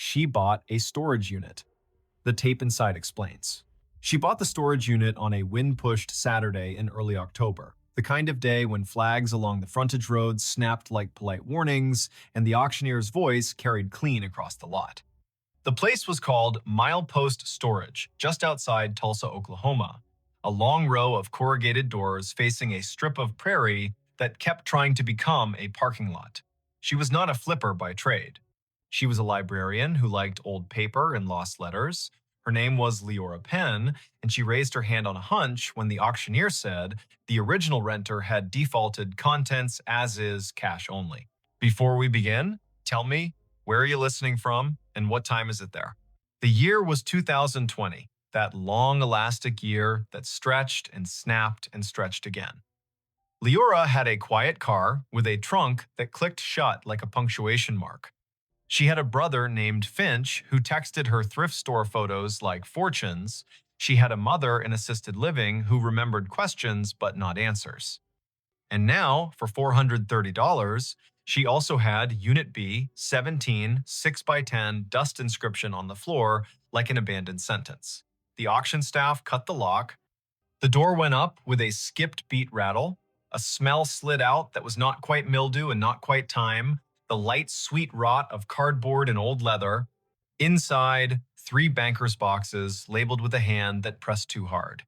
she bought a storage unit. The tape inside explains. She bought the storage unit on a wind-pushed Saturday in early October, the kind of day when flags along the frontage roads snapped like polite warnings and the auctioneer's voice carried clean across the lot. The place was called Milepost Storage, just outside Tulsa, Oklahoma, a long row of corrugated doors facing a strip of prairie that kept trying to become a parking lot. She was not a flipper by trade. She was a librarian who liked old paper and lost letters. Her name was Leora Penn, and she raised her hand on a hunch when the auctioneer said the original renter had defaulted contents as is, cash only. Before we begin, tell me, where are you listening from and what time is it there? The year was 2020, that long elastic year that stretched and snapped and stretched again. Leora had a quiet car with a trunk that clicked shut like a punctuation mark. She had a brother named Finch who texted her thrift store photos like fortunes. She had a mother in assisted living who remembered questions but not answers. And now, for $430, she also had Unit B, 17, 6x10 dust inscription on the floor like an abandoned sentence. The auction staff cut the lock. The door went up with a skipped beat rattle. A smell slid out that was not quite mildew and not quite time. The light, sweet rot of cardboard and old leather. Inside, 3 banker's boxes labeled with a hand that pressed too hard.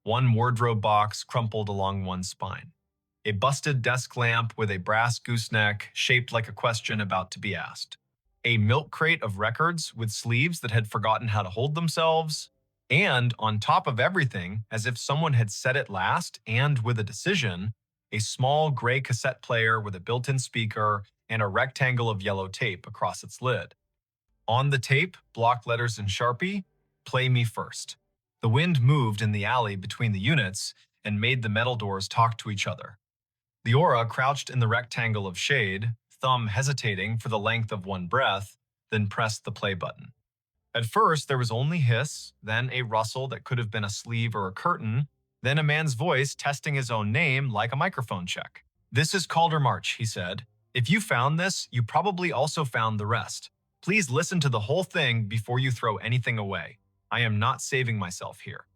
1 wardrobe box crumpled along one spine. A busted desk lamp with a brass gooseneck shaped like a question about to be asked. A milk crate of records with sleeves that had forgotten how to hold themselves. And on top of everything, as if someone had said it last and with a decision, a small gray cassette player with a built-in speaker and a rectangle of yellow tape across its lid. On the tape, block letters in Sharpie, "Play me first." The wind moved in the alley between the units and made the metal doors talk to each other. Leora crouched in the rectangle of shade, thumb hesitating for the length of one breath, then pressed the play button. At first, there was only hiss, then a rustle that could have been a sleeve or a curtain, then a man's voice testing his own name like a microphone check. "This is Calder March," he said. "If you found this, you probably also found the rest. Please listen to the whole thing before you throw anything away. I am not saving myself here.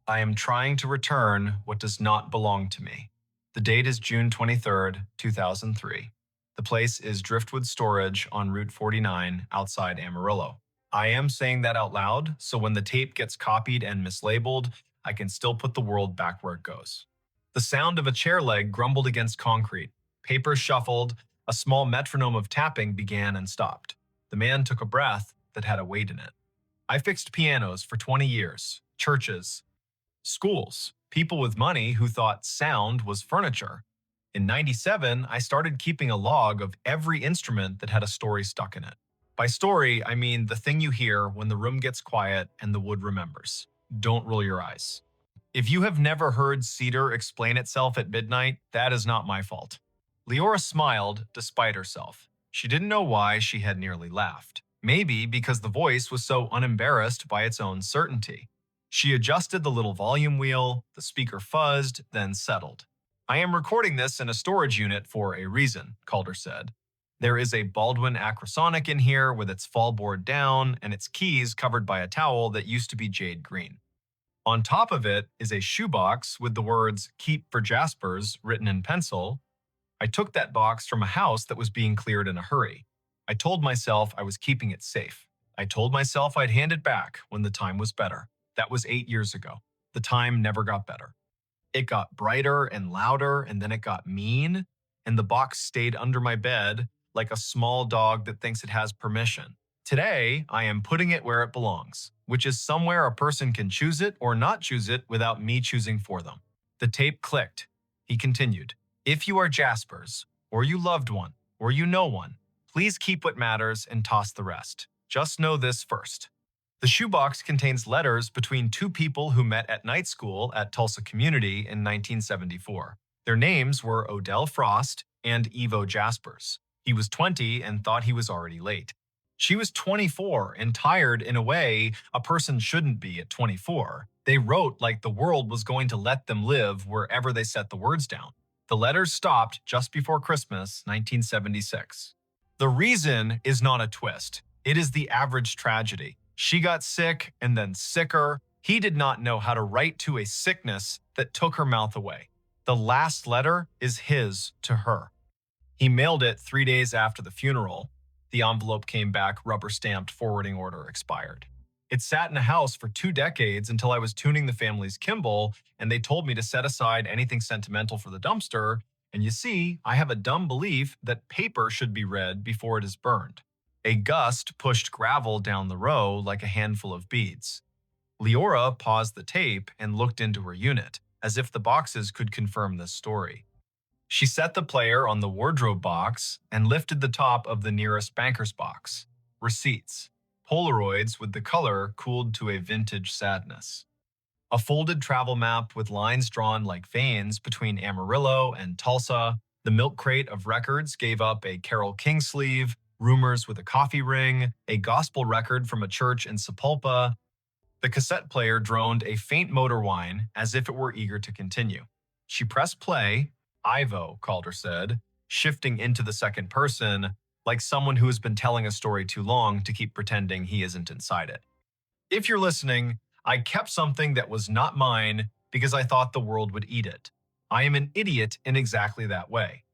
I am trying to return what does not belong to me." The date is June 23rd, 2003. The place is Driftwood Storage on Route 49 outside Amarillo. I am saying that out loud, so when the tape gets copied and mislabeled, I can still put the world back where it goes. The sound of a chair leg grumbled against concrete. Papers shuffled. A small metronome of tapping began and stopped. The man took a breath that had a weight in it. I fixed pianos for 20 years. Churches. Schools. People with money who thought sound was furniture. In '97, I started keeping a log of every instrument that had a story stuck in it. By story, I mean the thing you hear when the room gets quiet and the wood remembers. Don't roll your eyes. If you have never heard cedar explain itself at midnight, that is not my fault. Leora smiled despite herself. She didn't know why she had nearly laughed. Maybe because the voice was so unembarrassed by its own certainty. She adjusted the little volume wheel, the speaker fuzzed, then settled. "I am recording this in a storage unit for a reason," Calder said. "There is a Baldwin Acrosonic in here with its fallboard down and its keys covered by a towel that used to be jade green. On top of it is a shoebox with the words 'Keep for Jaspers' written in pencil. I took that box from a house that was being cleared in a hurry. I told myself I was keeping it safe. I told myself I'd hand it back when the time was better. That was 8 years ago. The time never got better. It got brighter and louder, and then it got mean, and the box stayed under my bed like a small dog that thinks it has permission. Today, I am putting it where it belongs, which is somewhere a person can choose it or not choose it without me choosing for them." The tape clicked. He continued, "If you are Jaspers, or you loved one, or you know one, please keep what matters and toss the rest. Just know this first. The shoebox contains letters between 2 people who met at night school at Tulsa Community in 1974. Their names were Odell Frost and Evo Jaspers. He was 20 and thought he was already late. She was 24 and tired in a way a person shouldn't be at 24. They wrote like the world was going to let them live wherever they set the words down. The letters stopped just before Christmas, 1976. The reason is not a twist. It is the average tragedy. She got sick and then sicker. He did not know how to write to a sickness that took her mouth away. The last letter is his to her. He mailed it 3 days after the funeral. The envelope came back rubber-stamped, forwarding order expired. It sat in a house for 2 decades until I was tuning the family's Kimball, and they told me to set aside anything sentimental for the dumpster. And you see, I have a dumb belief that paper should be read before it is burned. A gust pushed gravel down the row like a handful of beads. Leora paused the tape and looked into her unit, as if the boxes could confirm this story. She set the player on the wardrobe box and lifted the top of the nearest banker's box. Receipts. Polaroids with the color cooled to a vintage sadness. A folded travel map with lines drawn like veins between Amarillo and Tulsa. The milk crate of records gave up a Carole King sleeve, rumors with a coffee ring, a gospel record from a church in Sepulpa. The cassette player droned a faint motor whine as if it were eager to continue. She pressed play. Ivo, Calder said, shifting into the second person, like someone who has been telling a story too long to keep pretending he isn't inside it. If you're listening, I kept something that was not mine because I thought the world would eat it. I am an idiot in exactly that way.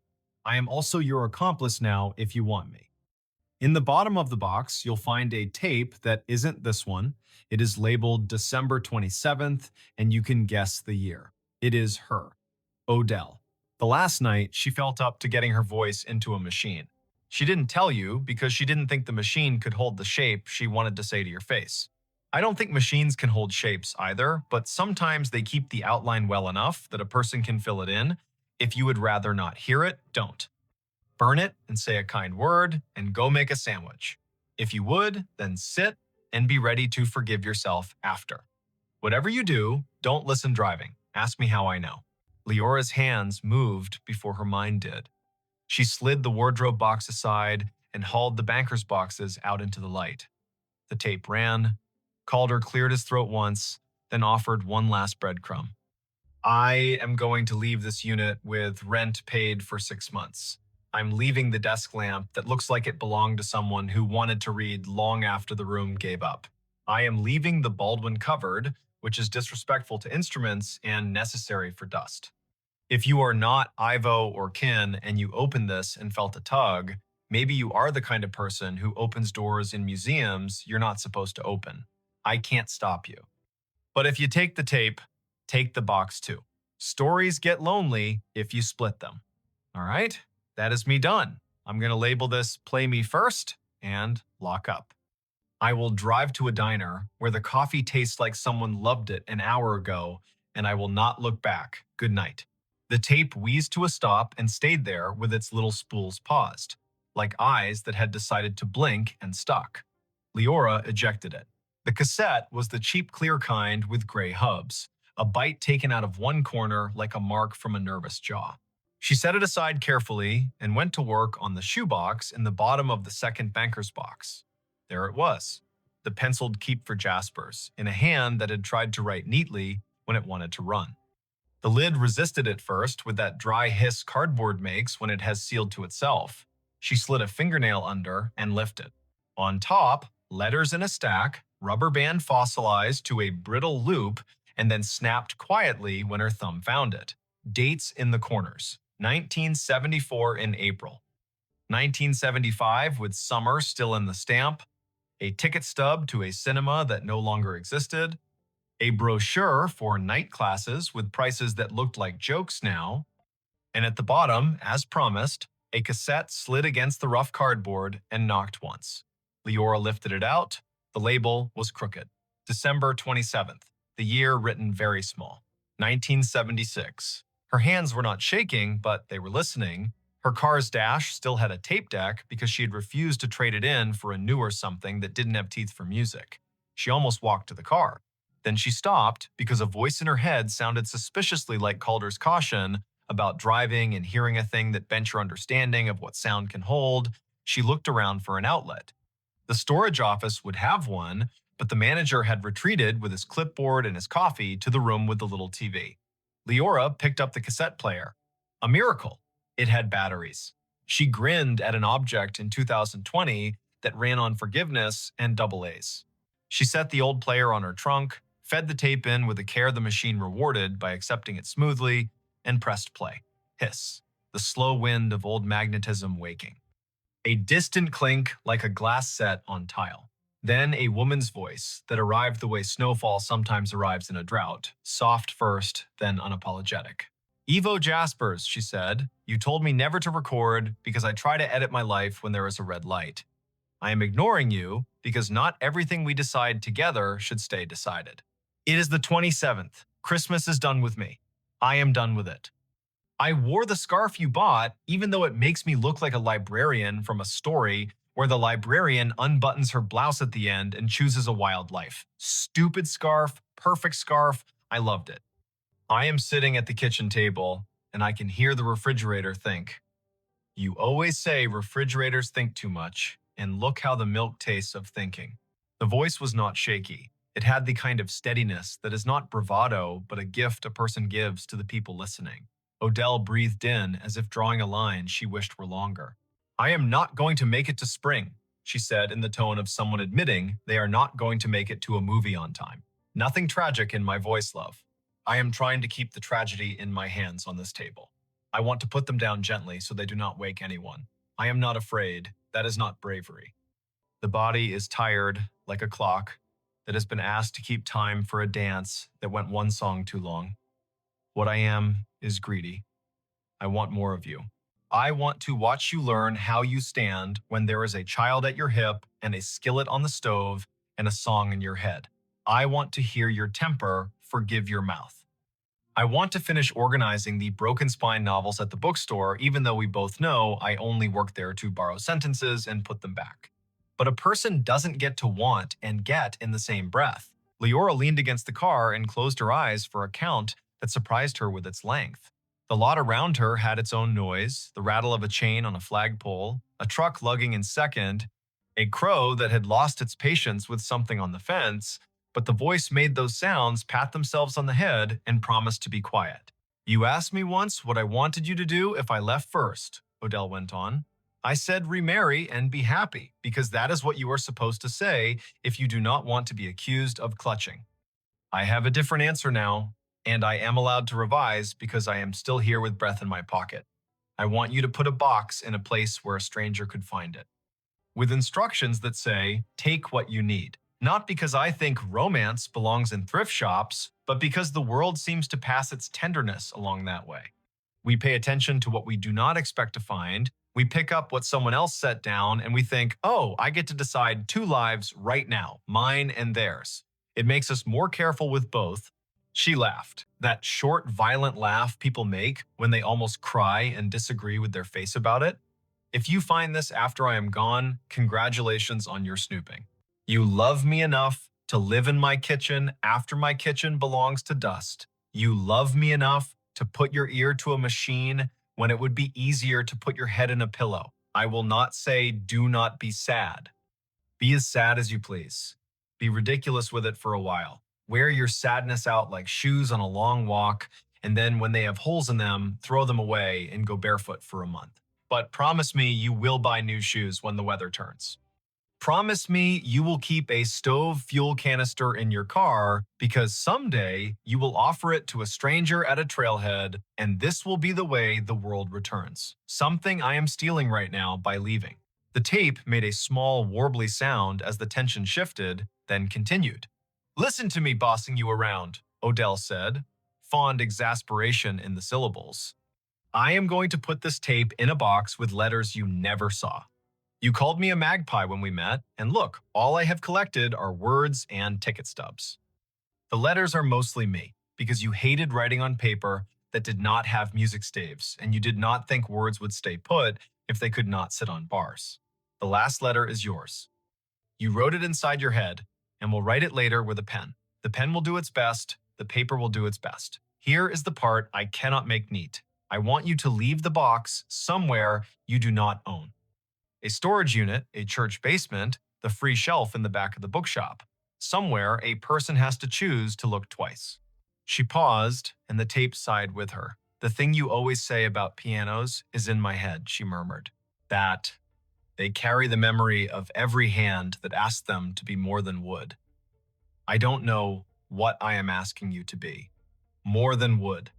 I am also your accomplice now if you want me. In the bottom of the box, you'll find a tape that isn't this one. It is labeled December 27th, and you can guess the year. It is her, Odell. The last night, she felt up to getting her voice into a machine. She didn't tell you because she didn't think the machine could hold the shape she wanted to say to your face. I don't think machines can hold shapes either, but sometimes they keep the outline well enough that a person can fill it in. If you would rather not hear it, don't. Burn it and say a kind word and go make a sandwich. If you would, then sit and be ready to forgive yourself after. Whatever you do, don't listen driving. Ask me how I know. Leora's hands moved before her mind did. She slid the wardrobe box aside and hauled the banker's boxes out into the light. The tape ran. Calder cleared his throat once, then offered one last breadcrumb. I am going to leave this unit with rent paid for 6 months. I'm leaving the desk lamp that looks like it belonged to someone who wanted to read long after the room gave up. I am leaving the Baldwin cupboard, which is disrespectful to instruments and necessary for dust. If you are not Ivo or Kin and you opened this and felt a tug, maybe you are the kind of person who opens doors in museums you're not supposed to open. I can't stop you. But if you take the tape, take the box too. Stories get lonely if you split them. All right, that is me done. I'm going to label this Play Me First and lock up. I will drive to a diner where the coffee tastes like someone loved it an hour ago, and I will not look back. Good night. The tape wheezed to a stop and stayed there with its little spools paused, like eyes that had decided to blink and stuck. Leora ejected it. The cassette was the cheap clear kind with gray hubs, a bite taken out of one corner like a mark from a nervous jaw. She set it aside carefully and went to work on the shoebox in the bottom of the second banker's box. There it was, the penciled Keep for Jaspers, in a hand that had tried to write neatly when it wanted to run. The lid resisted at first with that dry hiss cardboard makes when it has sealed to itself. She slid a fingernail under and lifted. On top, letters in a stack, rubber band fossilized to a brittle loop, and then snapped quietly when her thumb found it. Dates in the corners. 1974 in April. 1975 with summer still in the stamp. A ticket stub to a cinema that no longer existed. A brochure for night classes with prices that looked like jokes now. And at the bottom, as promised, a cassette slid against the rough cardboard and knocked once. Leora lifted it out. The label was crooked. December 27th, the year written very small. 1976. Her hands were not shaking, but they were listening. Her car's dash still had a tape deck because she had refused to trade it in for a newer something that didn't have teeth for music. She almost walked to the car. Then she stopped because a voice in her head sounded suspiciously like Calder's caution about driving and hearing a thing that bent your understanding of what sound can hold. She looked around for an outlet. The storage office would have one, but the manager had retreated with his clipboard and his coffee to the room with the little TV. Leora picked up the cassette player. A miracle. It had batteries. She grinned at an object in 2020 that ran on forgiveness and double A's. She set the old player on her trunk, fed the tape in with a care the machine rewarded by accepting it smoothly, and pressed play. Hiss, the slow wind of old magnetism waking. A distant clink like a glass set on tile. Then a woman's voice that arrived the way snowfall sometimes arrives in a drought, soft first, then unapologetic. Evo Jaspers, she said, you told me never to record because I try to edit my life when there is a red light. I am ignoring you because not everything we decide together should stay decided. It is the 27th. Christmas is done with me. I am done with it. I wore the scarf you bought, even though it makes me look like a librarian from a story where the librarian unbuttons her blouse at the end and chooses a wild life. Stupid scarf, perfect scarf, I loved it. I am sitting at the kitchen table, and I can hear the refrigerator think. You always say refrigerators think too much, and look how the milk tastes of thinking. The voice was not shaky. It had the kind of steadiness that is not bravado, but a gift a person gives to the people listening. Odell breathed in as if drawing a line she wished were longer. I am not going to make it to spring, she said in the tone of someone admitting they are not going to make it to a movie on time. Nothing tragic in my voice, love. I am trying to keep the tragedy in my hands on this table. I want to put them down gently so they do not wake anyone. I am not afraid. That is not bravery. The body is tired, like a clock, that has been asked to keep time for a dance that went one song too long. What I am is greedy. I want more of you. I want to watch you learn how you stand when there is a child at your hip and a skillet on the stove and a song in your head. I want to hear your temper forgive your mouth. I want to finish organizing the Broken Spine novels at the bookstore, even though we both know I only work there to borrow sentences and put them back. But a person doesn't get to want and get in the same breath. Leora leaned against the car and closed her eyes for a count that surprised her with its length. The lot around her had its own noise, the rattle of a chain on a flagpole, a truck lugging in second, a crow that had lost its patience with something on the fence, but the voice made those sounds pat themselves on the head and promised to be quiet. You asked me once what I wanted you to do if I left first, Odell went on. I said remarry and be happy, because that is what you are supposed to say if you do not want to be accused of clutching. I have a different answer now, and I am allowed to revise because I am still here with breath in my pocket. I want you to put a box in a place where a stranger could find it, with instructions that say, take what you need. Not because I think romance belongs in thrift shops, but because the world seems to pass its tenderness along that way. We pay attention to what we do not expect to find. We pick up what someone else set down and we think, oh, I get to decide two lives right now, mine and theirs. It makes us more careful with both. She laughed, that short, violent laugh people make when they almost cry and disagree with their face about it. If you find this after I am gone, congratulations on your snooping. You love me enough to live in my kitchen after my kitchen belongs to dust. You love me enough to put your ear to a machine when it would be easier to put your head in a pillow. I will not say do not be sad. Be as sad as you please. Be ridiculous with it for a while. Wear your sadness out like shoes on a long walk, and then when they have holes in them, throw them away and go barefoot for a month. But promise me you will buy new shoes when the weather turns. Promise me you will keep a stove fuel canister in your car because someday you will offer it to a stranger at a trailhead, and this will be the way the world returns. Something I am stealing right now by leaving. The tape made a small, warbly sound as the tension shifted, then continued. Listen to me bossing you around, Odell said, fond exasperation in the syllables. I am going to put this tape in a box with letters you never saw. You called me a magpie when we met, and look, all I have collected are words and ticket stubs. The letters are mostly me, because you hated writing on paper that did not have music staves, and you did not think words would stay put if they could not sit on bars. The last letter is yours. You wrote it inside your head, and will write it later with a pen. The pen will do its best, the paper will do its best. Here is the part I cannot make neat. I want you to leave the box somewhere you do not own. A storage unit, a church basement, the free shelf in the back of the bookshop. Somewhere a person has to choose to look twice. She paused, and the tape sighed with her. The thing you always say about pianos is in my head, she murmured. That They carry the memory of every hand that asked them to be more than wood. I don't know what I am asking you to be. More than wood,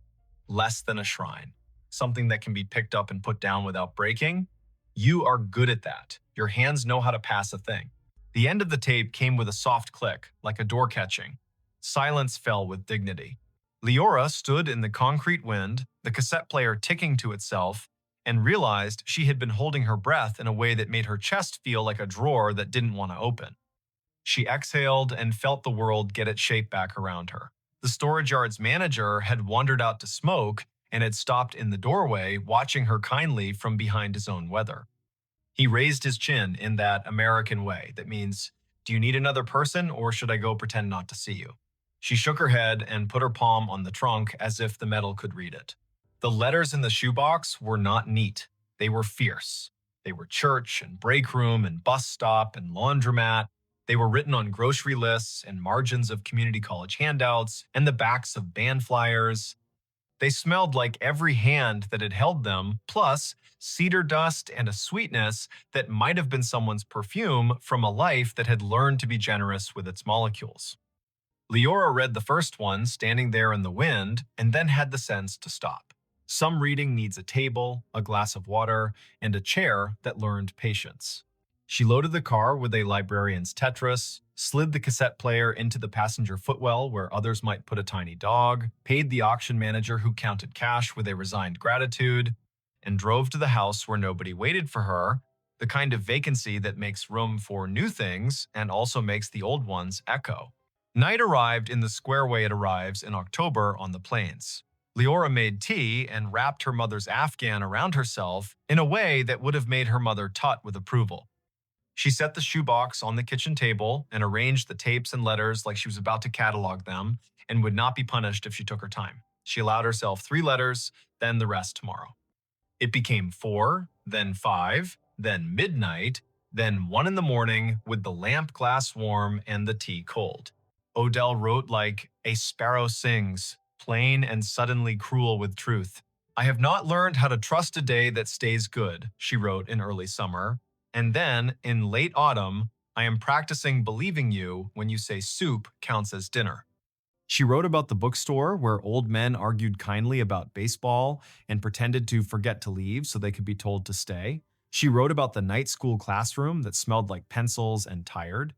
less than a shrine, something that can be picked up and put down without breaking. You are good at that. Your hands know how to pass a thing. The end of the tape came with a soft click, like a door catching. Silence fell with dignity. Leora stood in the concrete wind, the cassette player ticking to itself, and realized she had been holding her breath in a way that made her chest feel like a drawer that didn't want to open. She exhaled and felt the world get its shape back around her. The storage yard's manager had wandered out to smoke and had stopped in the doorway, watching her kindly from behind his own weather. He raised his chin in that American way that means, "Do you need another person, or should I go pretend not to see you?" She shook her head and put her palm on the trunk as if the metal could read it. The letters in the shoebox were not neat. They were fierce. They were church and break room and bus stop and laundromat. They were written on grocery lists and margins of community college handouts and the backs of band flyers. They smelled like every hand that had held them, plus cedar dust and a sweetness that might have been someone's perfume from a life that had learned to be generous with its molecules. Leora read the first one, standing there in the wind, and then had the sense to stop. Some reading needs a table, a glass of water, and a chair that learned patience. She loaded the car with a librarian's Tetris, slid the cassette player into the passenger footwell where others might put a tiny dog, paid the auction manager who counted cash with a resigned gratitude, and drove to the house where nobody waited for her, the kind of vacancy that makes room for new things and also makes the old ones echo. Night arrived in the square way it arrives in October on the plains. Leora made tea and wrapped her mother's Afghan around herself in a way that would have made her mother tut with approval. She set the shoebox on the kitchen table and arranged the tapes and letters like she was about to catalog them and would not be punished if she took her time. She allowed herself 3 letters, then the rest tomorrow. It became 4, then 5, then midnight, then 1 in the morning with the lamp glass warm and the tea cold. Odell wrote like a sparrow sings, plain and suddenly cruel with truth. I have not learned how to trust a day that stays good, she wrote in early summer. And then, in late autumn, I am practicing believing you when you say soup counts as dinner. She wrote about the bookstore where old men argued kindly about baseball and pretended to forget to leave so they could be told to stay. She wrote about the night school classroom that smelled like pencils and tired.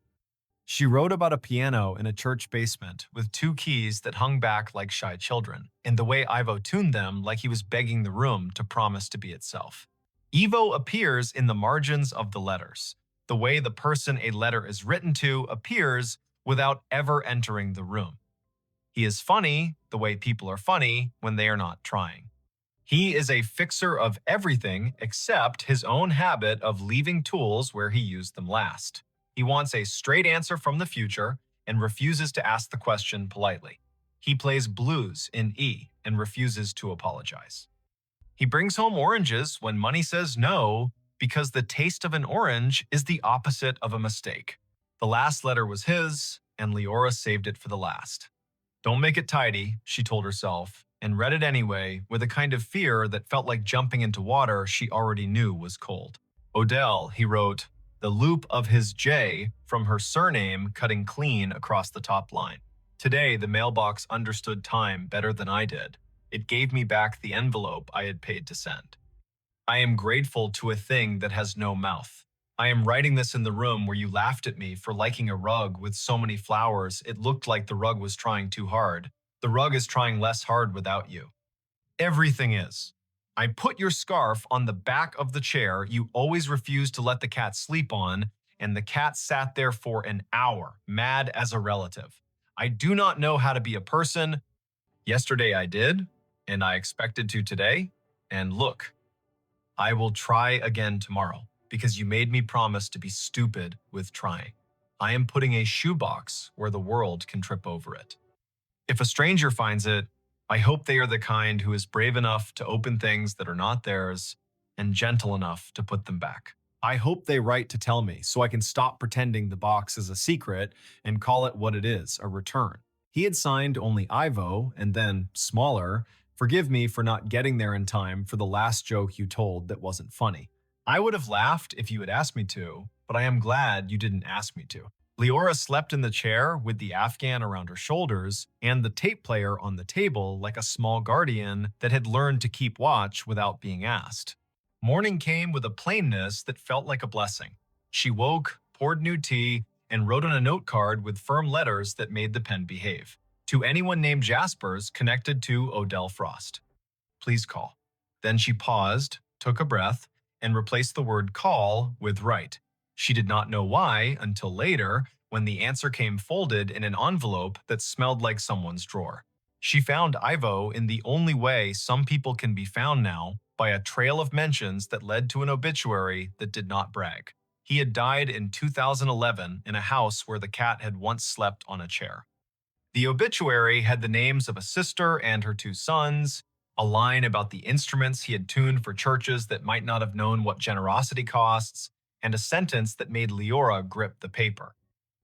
She wrote about a piano in a church basement with 2 keys that hung back like shy children, and the way Ivo tuned them like he was begging the room to promise to be itself. Ivo appears in the margins of the letters. The way the person a letter is written to appears without ever entering the room. He is funny the way people are funny when they are not trying. He is a fixer of everything except his own habit of leaving tools where he used them last. He wants a straight answer from the future and refuses to ask the question politely. He plays blues in E and refuses to apologize. He brings home oranges when money says no because the taste of an orange is the opposite of a mistake. The last letter was his, and Leora saved it for the last. Don't make it tidy, she told herself, and read it anyway with a kind of fear that felt like jumping into water she already knew was cold. Odell, he wrote, the loop of his J from her surname cutting clean across the top line. Today, the mailbox understood time better than I did. It gave me back the envelope I had paid to send. I am grateful to a thing that has no mouth. I am writing this in the room where you laughed at me for liking a rug with so many flowers it looked like the rug was trying too hard. The rug is trying less hard without you. Everything is. I put your scarf on the back of the chair you always refused to let the cat sleep on, and the cat sat there for an hour, mad as a relative. I do not know how to be a person. Yesterday I did, and I expected to today, and look, I will try again tomorrow, because you made me promise to be stupid with trying. I am putting a shoebox where the world can trip over it. If a stranger finds it, I hope they are the kind who is brave enough to open things that are not theirs and gentle enough to put them back. I hope they write to tell me so I can stop pretending the box is a secret and call it what it is, a return. He had signed only Ivo and then, smaller, forgive me for not getting there in time for the last joke you told that wasn't funny. I would have laughed if you had asked me to, but I am glad you didn't ask me to. Leora slept in the chair with the Afghan around her shoulders and the tape player on the table like a small guardian that had learned to keep watch without being asked. Morning came with a plainness that felt like a blessing. She woke, poured new tea, and wrote on a note card with firm letters that made the pen behave. To anyone named Jaspers connected to Odell Frost. Please call. Then she paused, took a breath, and replaced the word call with write. She did not know why until later, when the answer came folded in an envelope that smelled like someone's drawer. She found Ivo in the only way some people can be found now, by a trail of mentions that led to an obituary that did not brag. He had died in 2011 in a house where the cat had once slept on a chair. The obituary had the names of a sister and her two sons, a line about the instruments he had tuned for churches that might not have known what generosity costs, and a sentence that made Leora grip the paper.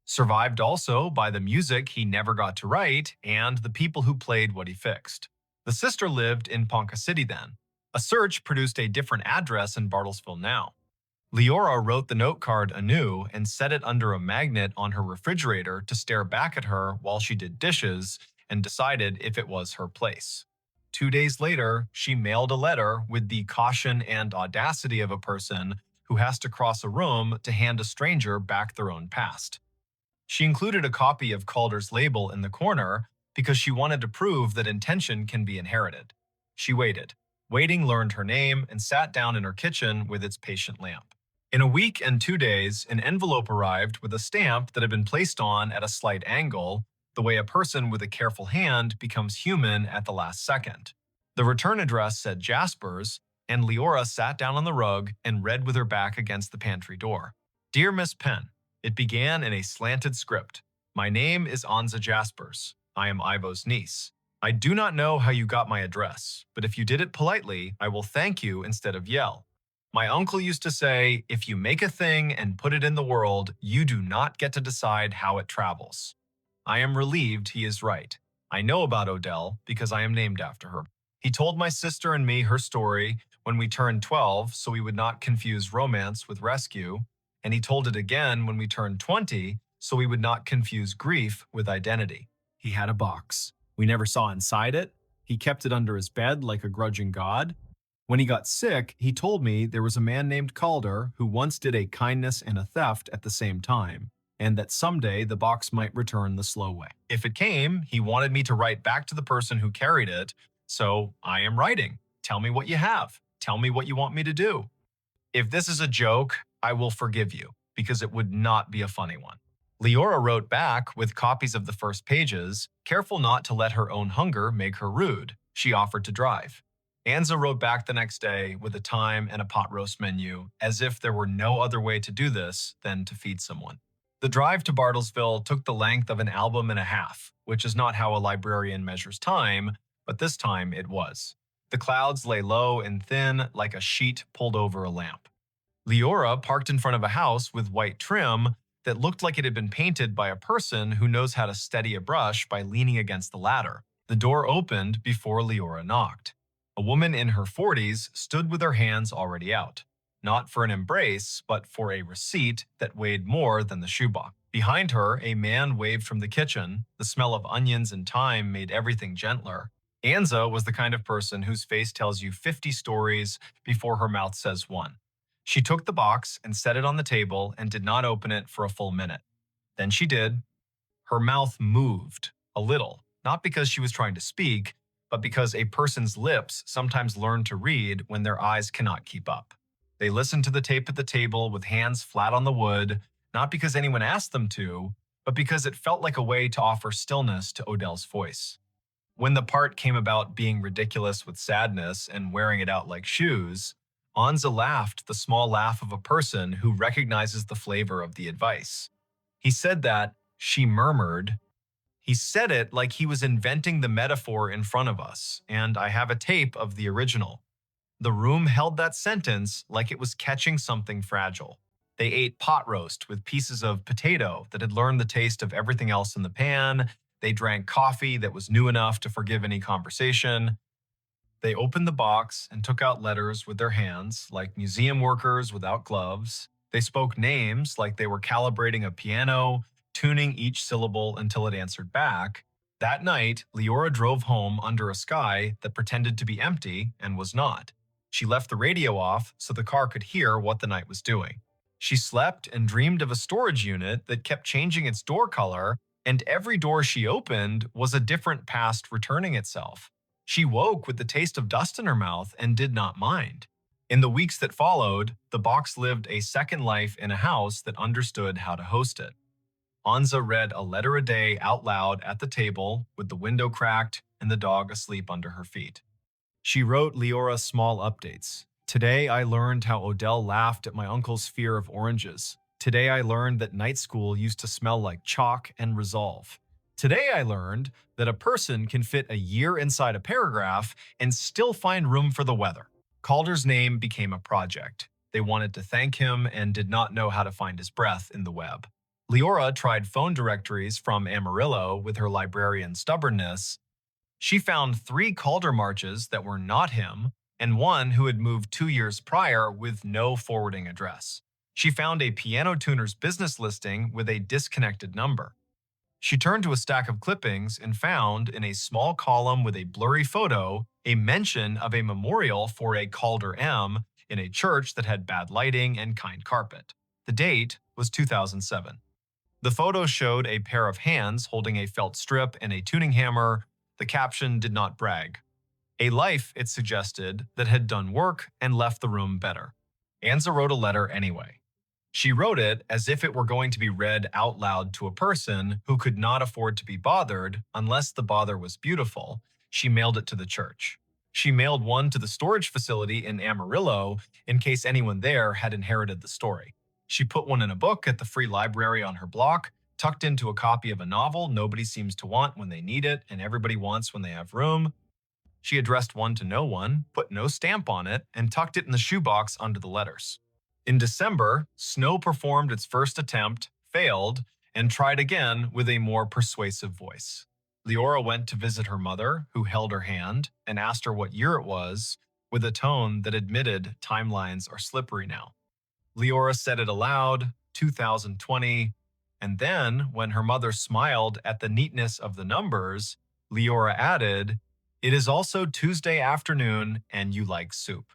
Survived also by the music he never got to write and the people who played what he fixed. The sister lived in Ponca City then. A search produced a different address in Bartlesville now. Leora wrote the note card anew and set it under a magnet on her refrigerator to stare back at her while she did dishes and decided if it was her place. 2 days later, she mailed a letter with the caution and audacity of a person who has to cross a room to hand a stranger back their own past. She included a copy of Calder's label in the corner because she wanted to prove that intention can be inherited. She waited. Waiting learned her name and sat down in her kitchen with its patient lamp. In a week and 2 days, an envelope arrived with a stamp that had been placed on at a slight angle, the way a person with a careful hand becomes human at the last second. The return address said Jaspers, and Leora sat down on the rug and read with her back against the pantry door. Dear Miss Penn, it began in a slanted script. My name is Anza Jaspers. I am Ivo's niece. I do not know how you got my address, but if you did it politely, I will thank you instead of yell. My uncle used to say, if you make a thing and put it in the world, you do not get to decide how it travels. I am relieved he is right. I know about Odell because I am named after her. He told my sister and me her story when we turned 12 so we would not confuse romance with rescue, and he told it again when we turned 20 so we would not confuse grief with identity. He had a box. We never saw inside it. He kept it under his bed like a grudging god. When he got sick, he told me there was a man named Calder who once did a kindness and a theft at the same time, and that someday the box might return the slow way. If it came, he wanted me to write back to the person who carried it, so I am writing. Tell me what you have. Tell me what you want me to do. If this is a joke, I will forgive you, because it would not be a funny one. Leora wrote back with copies of the first pages, careful not to let her own hunger make her rude. She offered to drive. Anza wrote back the next day with a time and a pot roast menu, as if there were no other way to do this than to feed someone. The drive to Bartlesville took the length of an album and a half, which is not how a librarian measures time, but this time it was. The clouds lay low and thin like a sheet pulled over a lamp. Leora parked in front of a house with white trim that looked like it had been painted by a person who knows how to steady a brush by leaning against the ladder. The door opened before Leora knocked. A woman in her 40s stood with her hands already out, not for an embrace, but for a receipt that weighed more than the shoebox. Behind her, a man waved from the kitchen. The smell of onions and thyme made everything gentler. Anza was the kind of person whose face tells you 50 stories before her mouth says one. She took the box and set it on the table and did not open it for a full minute. Then she did. Her mouth moved, a little, not because she was trying to speak, but because a person's lips sometimes learn to read when their eyes cannot keep up. They listened to the tape at the table with hands flat on the wood, not because anyone asked them to, but because it felt like a way to offer stillness to Odell's voice. When the part came about being ridiculous with sadness and wearing it out like shoes, Anza laughed the small laugh of a person who recognizes the flavor of the advice. He said that, she murmured. He said it like he was inventing the metaphor in front of us, and I have a tape of the original. The room held that sentence like it was catching something fragile. They ate pot roast with pieces of potato that had learned the taste of everything else in the pan. They drank coffee that was new enough to forgive any conversation. They opened the box and took out letters with their hands, like museum workers without gloves. They spoke names like they were calibrating a piano, tuning each syllable until it answered back. That night, Leora drove home under a sky that pretended to be empty and was not. She left the radio off so the car could hear what the night was doing. She slept and dreamed of a storage unit that kept changing its door color, and every door she opened was a different past returning itself. She woke with the taste of dust in her mouth and did not mind. In the weeks that followed, the box lived a second life in a house that understood how to host it. Anza read a letter a day out loud at the table with the window cracked and the dog asleep under her feet. She wrote Leora small updates. Today I learned how Odell laughed at my uncle's fear of oranges. Today I learned that night school used to smell like chalk and resolve. Today I learned that a person can fit a year inside a paragraph and still find room for the weather. Calder's name became a project. They wanted to thank him and did not know how to find his breath in the web. Leora tried phone directories from Amarillo with her librarian stubbornness. She found 3 Calder marches that were not him and one who had moved 2 years prior with no forwarding address. She found a piano tuner's business listing with a disconnected number. She turned to a stack of clippings and found, in a small column with a blurry photo, a mention of a memorial for a Calder M in a church that had bad lighting and kind carpet. The date was 2007. The photo showed a pair of hands holding a felt strip and a tuning hammer. The caption did not brag. A life, it suggested, that had done work and left the room better. Anza wrote a letter anyway. She wrote it as if it were going to be read out loud to a person who could not afford to be bothered unless the bother was beautiful. She mailed it to the church. She mailed one to the storage facility in Amarillo in case anyone there had inherited the story. She put one in a book at the free library on her block, tucked into a copy of a novel nobody seems to want when they need it and everybody wants when they have room. She addressed one to no one, put no stamp on it, and tucked it in the shoebox under the letters. In December, Snow performed its first attempt, failed, and tried again with a more persuasive voice. Leora went to visit her mother, who held her hand, and asked her what year it was, with a tone that admitted timelines are slippery now. Leora said it aloud, 2020, and then, when her mother smiled at the neatness of the numbers, Leora added, "It is also Tuesday afternoon and you like soup."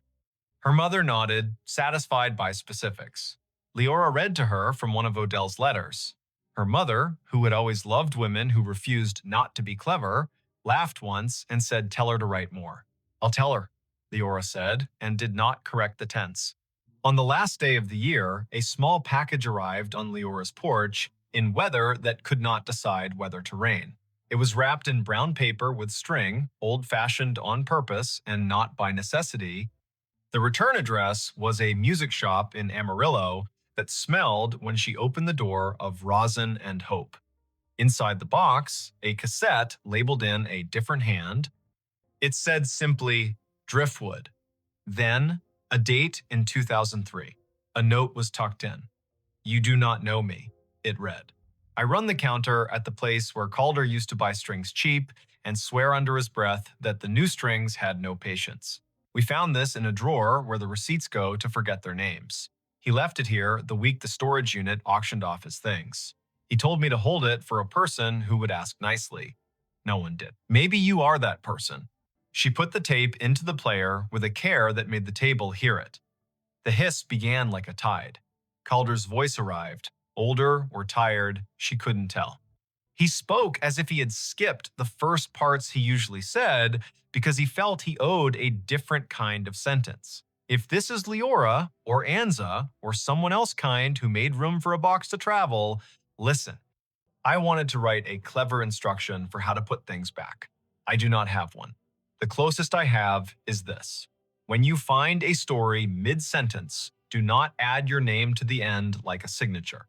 Her mother nodded, satisfied by specifics. Leora read to her from one of Odell's letters. Her mother, who had always loved women who refused not to be clever, laughed once and said, "Tell her to write more." "I'll tell her," Leora said, and did not correct the tense. On the last day of the year, a small package arrived on Leora's porch in weather that could not decide whether to rain. It was wrapped in brown paper with string, old-fashioned on purpose and not by necessity. The return address was a music shop in Amarillo that smelled when she opened the door of rosin and hope. Inside the box, a cassette labeled in a different hand. It said simply, Driftwood. Then, a date in 2003. A note was tucked in. "You do not know me," it read. "I run the counter at the place where Calder used to buy strings cheap and swear under his breath that the new strings had no patience. We found this in a drawer where the receipts go to forget their names. He left it here the week the storage unit auctioned off his things. He told me to hold it for a person who would ask nicely. No one did. Maybe you are that person." She put the tape into the player with a care that made the table hear it. The hiss began like a tide. Calder's voice arrived. Older or tired, she couldn't tell. He spoke as if he had skipped the first parts he usually said because he felt he owed a different kind of sentence. If this is Leora, or Anza, or someone else kind who made room for a box to travel, listen. I wanted to write a clever instruction for how to put things back. I do not have one. The closest I have is this. When you find a story mid-sentence, do not add your name to the end like a signature.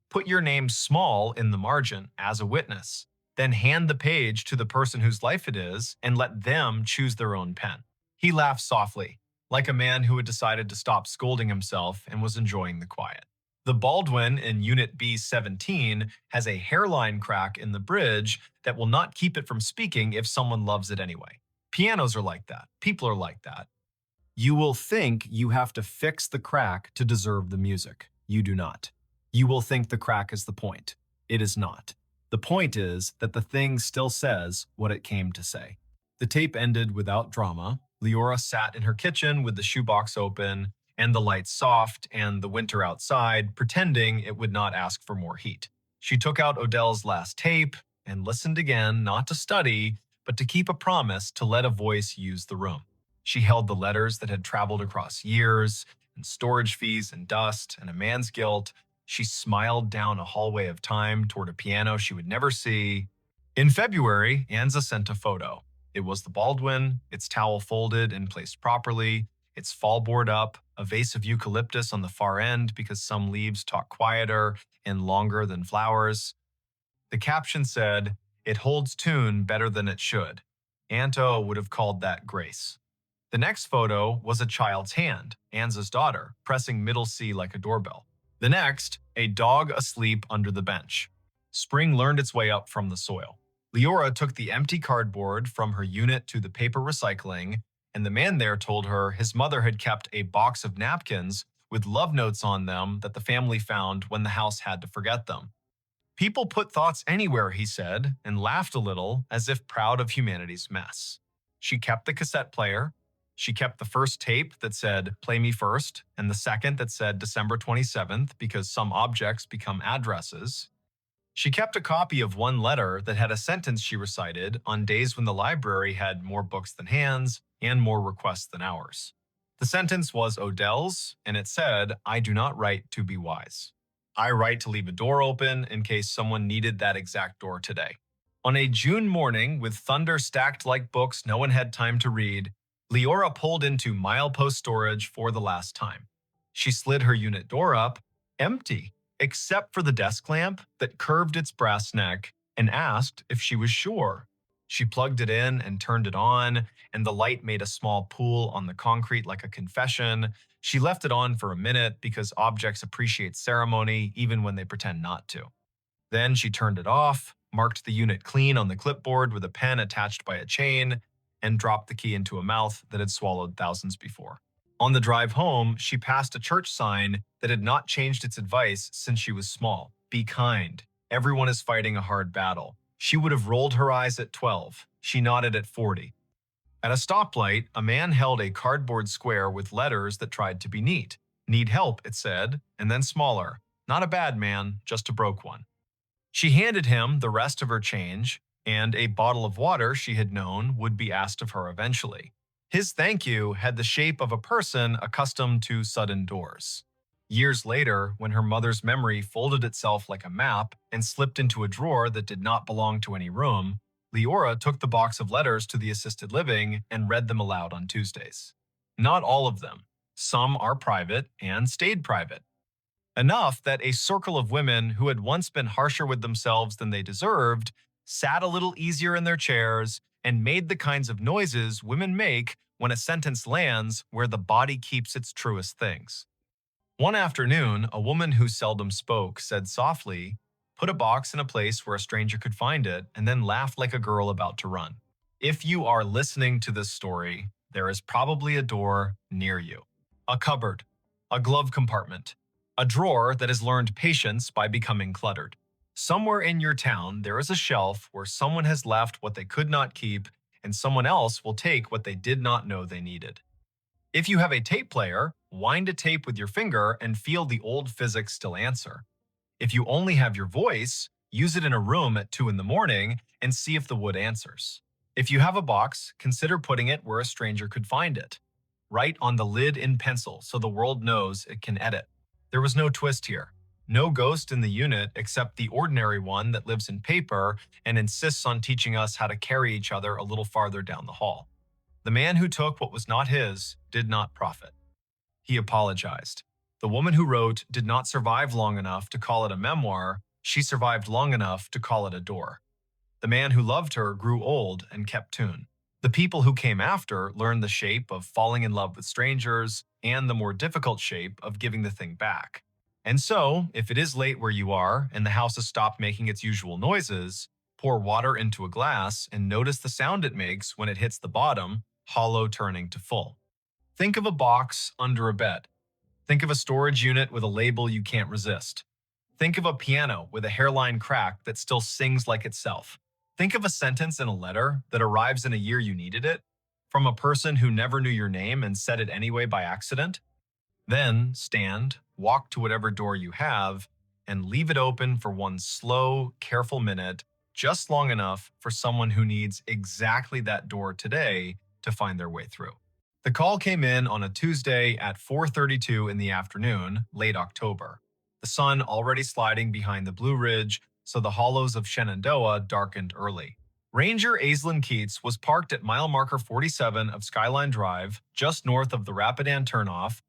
Put your name small in the margin as a witness. Then hand the page to the person whose life it is and let them choose their own pen. He laughed softly, like a man who had decided to stop scolding himself and was enjoying the quiet. The Baldwin in Unit B17 has a hairline crack in the bridge that will not keep it from speaking if someone loves it anyway. Pianos are like that. People are like that. You will think you have to fix the crack to deserve the music. You do not. You will think the crack is the point. It is not. The point is that the thing still says what it came to say. The tape ended without drama. Leora sat in her kitchen with the shoebox open and the lights soft and the winter outside, pretending it would not ask for more heat. She took out Odell's last tape and listened again, not to study, but to keep a promise to let a voice use the room. She held the letters that had traveled across years, and storage fees and dust and a man's guilt. She smiled down a hallway of time toward a piano she would never see. In February, Anza sent a photo. It was the Baldwin, its towel folded and placed properly, its fallboard up, a vase of eucalyptus on the far end because some leaves talk quieter and longer than flowers. The caption said, "It holds tune better than it should." Anto would have called that grace. The next photo was a child's hand, Anza's daughter, pressing middle C like a doorbell. The next, a dog asleep under the bench. Spring learned its way up from the soil. Leora took the empty cardboard from her unit to the paper recycling, and the man there told her his mother had kept a box of napkins with love notes on them that the family found when the house had to forget them. People put thoughts anywhere, he said, and laughed a little as if proud of humanity's mess. She kept the cassette player. She kept the first tape that said, "Play me first," and the second that said December 27th because some objects become addresses. She kept a copy of one letter that had a sentence she recited on days when the library had more books than hands and more requests than hours. The sentence was Odell's, and it said, "I do not write to be wise. I write to leave a door open in case someone needed that exact door today." On a June morning, with thunder stacked like books no one had time to read, Leora pulled into milepost storage for the last time. She slid her unit door up, empty, except for the desk lamp that curved its brass neck, and asked if she was sure. She plugged it in and turned it on, and the light made a small pool on the concrete like a confession. She left it on for a minute because objects appreciate ceremony even when they pretend not to. Then she turned it off, marked the unit clean on the clipboard with a pen attached by a chain, and dropped the key into a mouth that had swallowed thousands before. On the drive home, she passed a church sign that had not changed its advice since she was small. Be kind. Everyone is fighting a hard battle. She would have rolled her eyes at 12. She nodded at 40. At a stoplight, a man held a cardboard square with letters that tried to be neat. "Need help," it said, and then smaller. "Not a bad man, just a broke one." She handed him the rest of her change and a bottle of water she had known would be asked of her eventually. His thank you had the shape of a person accustomed to sudden doors. Years later, when her mother's memory folded itself like a map and slipped into a drawer that did not belong to any room, Leora took the box of letters to the assisted living and read them aloud on Tuesdays. Not all of them. Some are private and stayed private. Enough that a circle of women who had once been harsher with themselves than they deserved sat a little easier in their chairs and made the kinds of noises women make when a sentence lands where the body keeps its truest things. One afternoon, a woman who seldom spoke said softly, "Put a box in a place where a stranger could find it," and then laughed like a girl about to run. If you are listening to this story, there is probably a door near you. A cupboard, a glove compartment, a drawer that has learned patience by becoming cluttered. Somewhere in your town, there is a shelf where someone has left what they could not keep, and someone else will take what they did not know they needed. If you have a tape player, wind a tape with your finger and feel the old physics still answer. If you only have your voice, use it in a room at 2 in the morning and see if the wood answers. If you have a box, consider putting it where a stranger could find it. Write on the lid in pencil so the world knows it can edit. There was no twist here. No ghost in the unit except the ordinary one that lives in paper and insists on teaching us how to carry each other a little farther down the hall. The man who took what was not his did not profit. He apologized. The woman who wrote did not survive long enough to call it a memoir. She survived long enough to call it a door. The man who loved her grew old and kept tune. The people who came after learned the shape of falling in love with strangers and the more difficult shape of giving the thing back. And so, if it is late where you are and the house has stopped making its usual noises, Pour water into a glass and notice the sound it makes when it hits the bottom, hollow turning to full. Think of a box under a bed. Think of a storage unit with a label you can't resist. Think of a piano with a hairline crack that still sings like itself. Think of a sentence in a letter that arrives in a year you needed it, from a person who never knew your name and said it anyway by accident. Then stand, walk to whatever door you have, and leave it open for one slow, careful minute, just long enough for someone who needs exactly that door today to find their way through. The call came in on a Tuesday at 4:32 in the afternoon, late October. The sun already sliding behind the Blue Ridge, so the hollows of Shenandoah darkened early. Ranger Aislinn Keats was parked at mile marker 47 of Skyline Drive, just north of the Rapidan turnoff,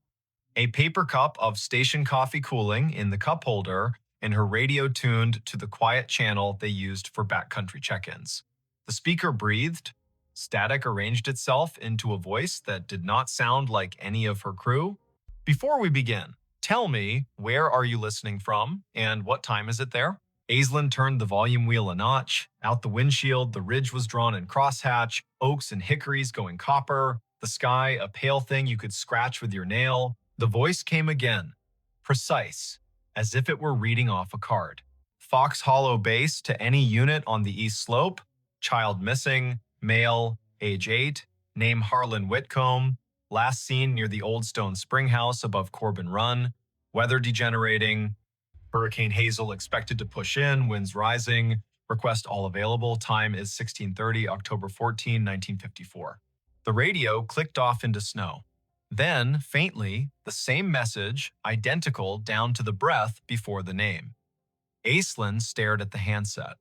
a paper cup of station coffee cooling in the cup holder, and her radio tuned to the quiet channel they used for backcountry check-ins. The speaker breathed. Static arranged itself into a voice that did not sound like any of her crew. Before we begin, tell me, where are you listening from, and what time is it there? Aislinn turned the volume wheel a notch. Out the windshield, the ridge was drawn in crosshatch, oaks and hickories going copper, the sky a pale thing you could scratch with your nail. The voice came again, precise, as if it were reading off a card. Fox Hollow Base to any unit on the east slope. Child missing, male, age 8, name Harlan Whitcomb, last seen near the Old Stone Spring House above Corbin Run, weather degenerating, Hurricane Hazel expected to push in, winds rising, request all available, time is 16:30, October 14, 1954. The radio clicked off into snow. Then, faintly, the same message, identical down to the breath before the name. Aislinn stared at the handset.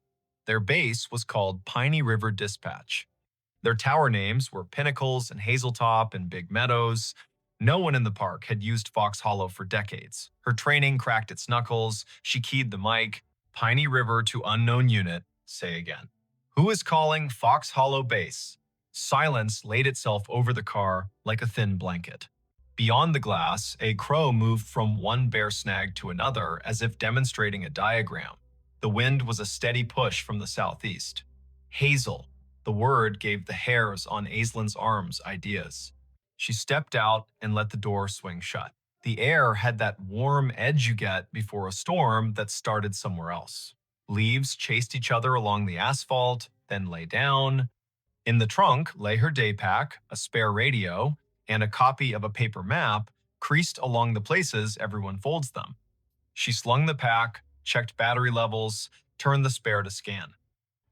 Their base was called Piney River Dispatch. Their tower names were Pinnacles and Hazeltop and Big Meadows. No one in the park had used Fox Hollow for decades. Her training cracked its knuckles. She keyed the mic. Piney River to unknown unit. Say again. Who is calling Fox Hollow Base? Silence laid itself over the car like a thin blanket. Beyond the glass, a crow moved from one bear snag to another as if demonstrating a diagram. The wind was a steady push from the southeast. Hazel. The word gave the hairs on Aislinn's arms ideas. She stepped out and let the door swing shut. The air had that warm edge you get before a storm that started somewhere else. Leaves chased each other along the asphalt, then lay down. In the trunk lay her day pack, a spare radio, and a copy of a paper map creased along the places everyone folds them. She slung the pack, checked battery levels, turned the spare to scan.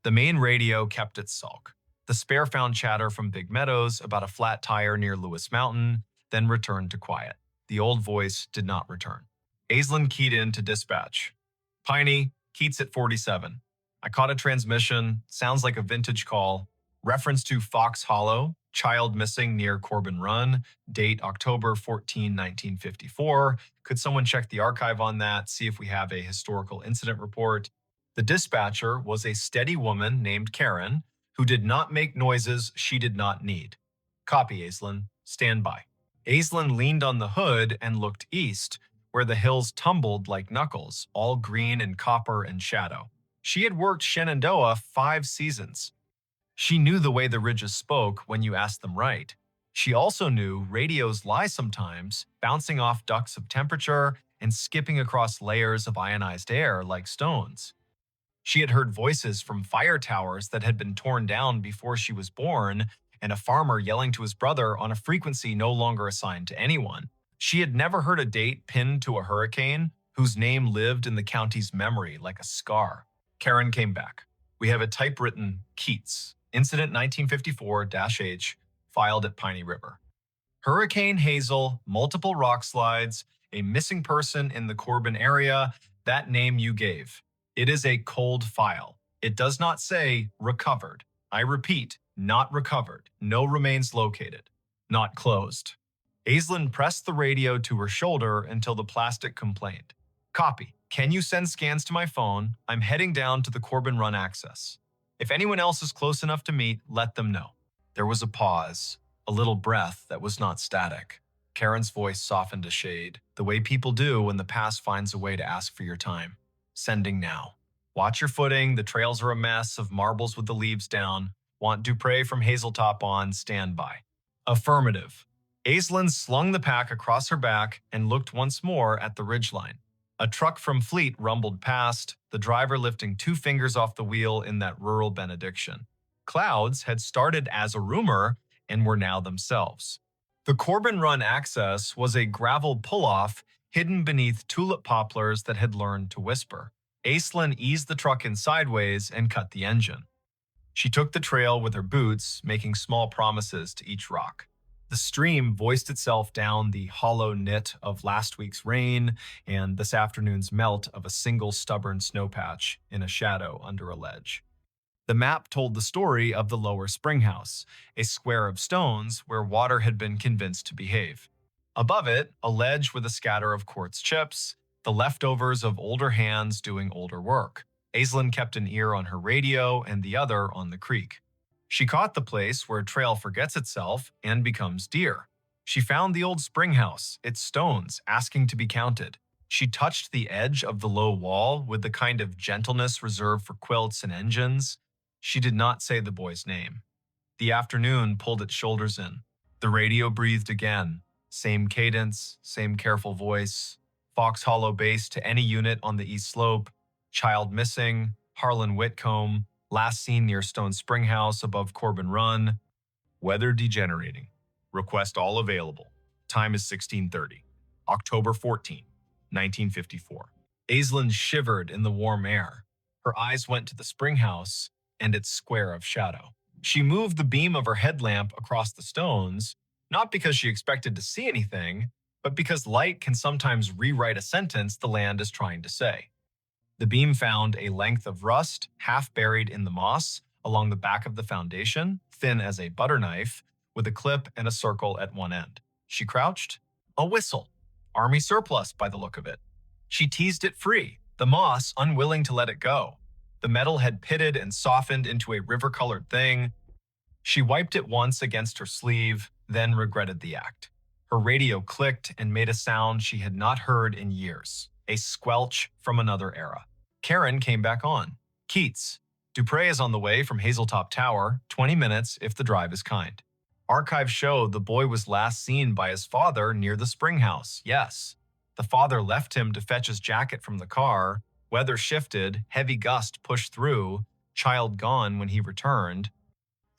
The main radio kept its sulk. The spare found chatter from Big Meadows about a flat tire near Lewis Mountain, then returned to quiet. The old voice did not return. Aislinn keyed in to dispatch. Piney, Keats at 47. I caught a transmission, sounds like a vintage call. Reference to Fox Hollow, child missing near Corbin Run, date October 14, 1954. Could someone check the archive on that, see if we have a historical incident report? The dispatcher was a steady woman named Karen, who did not make noises she did not need. Copy, Aislinn. Stand by. Aislinn leaned on the hood and looked east, where the hills tumbled like knuckles, all green and copper and shadow. She had worked Shenandoah 5 seasons. She knew the way the ridges spoke when you asked them right. She also knew radios lie sometimes, bouncing off ducts of temperature and skipping across layers of ionized air like stones. She had heard voices from fire towers that had been torn down before she was born, and a farmer yelling to his brother on a frequency no longer assigned to anyone. She had never heard a date pinned to a hurricane whose name lived in the county's memory like a scar. Karen came back. We have a typewritten Keats, Incident 1954-H, filed at Piney River. Hurricane Hazel, multiple rock slides, a missing person in the Corbin area, that name you gave. It is a cold file. It does not say recovered. I repeat, not recovered. No remains located. Not closed. Aislinn pressed the radio to her shoulder until the plastic complained. Copy. Can you send scans to my phone? I'm heading down to the Corbin Run access. If anyone else is close enough to meet, let them know. There was a pause, a little breath that was not static. Karen's voice softened a shade, the way people do when the past finds a way to ask for your time. Sending now. Watch your footing. The trails are a mess of marbles with the leaves down. Want Dupre from Hazeltop on standby. Affirmative. Aislinn slung the pack across her back and looked once more at the ridgeline. A truck from Fleet rumbled past, the driver lifting 2 fingers off the wheel in that rural benediction. Clouds had started as a rumor and were now themselves. The Corbin Run access was a gravel pull-off hidden beneath tulip poplars that had learned to whisper. Aislinn eased the truck in sideways and cut the engine. She took the trail with her boots, making small promises to each rock. The stream voiced itself down the hollow knit of last week's rain and this afternoon's melt of a single stubborn snowpatch in a shadow under a ledge. The map told the story of the lower springhouse, a square of stones where water had been convinced to behave. Above it, a ledge with a scatter of quartz chips, the leftovers of older hands doing older work. Aislinn kept an ear on her radio and the other on the creek. She caught the place where a trail forgets itself and becomes deer. She found the old springhouse, its stones asking to be counted. She touched the edge of the low wall with the kind of gentleness reserved for quilts and engines. She did not say the boy's name. The afternoon pulled its shoulders in. The radio breathed again. Same cadence, same careful voice. Fox Hollow base to any unit on the east slope. Child missing. Harlan Whitcomb. Last seen near Stone Spring House above Corbin Run. Weather degenerating. Request all available. Time is 16:30. October 14, 1954. Aislinn shivered in the warm air. Her eyes went to the spring house and its square of shadow. She moved the beam of her headlamp across the stones, not because she expected to see anything, but because light can sometimes rewrite a sentence the land is trying to say. The beam found a length of rust, half buried in the moss, along the back of the foundation, thin as a butter knife, with a clip and a circle at one end. She crouched. A whistle. Army surplus, by the look of it. She teased it free, the moss unwilling to let it go. The metal had pitted and softened into a river-colored thing. She wiped it once against her sleeve, then regretted the act. Her radio clicked and made a sound she had not heard in years, a squelch from another era. Karen came back on. Keats. Dupre is on the way from Hazeltop Tower, 20 minutes if the drive is kind. Archives show the boy was last seen by his father near the spring house, yes. The father left him to fetch his jacket from the car. Weather shifted, heavy gust pushed through, child gone when he returned.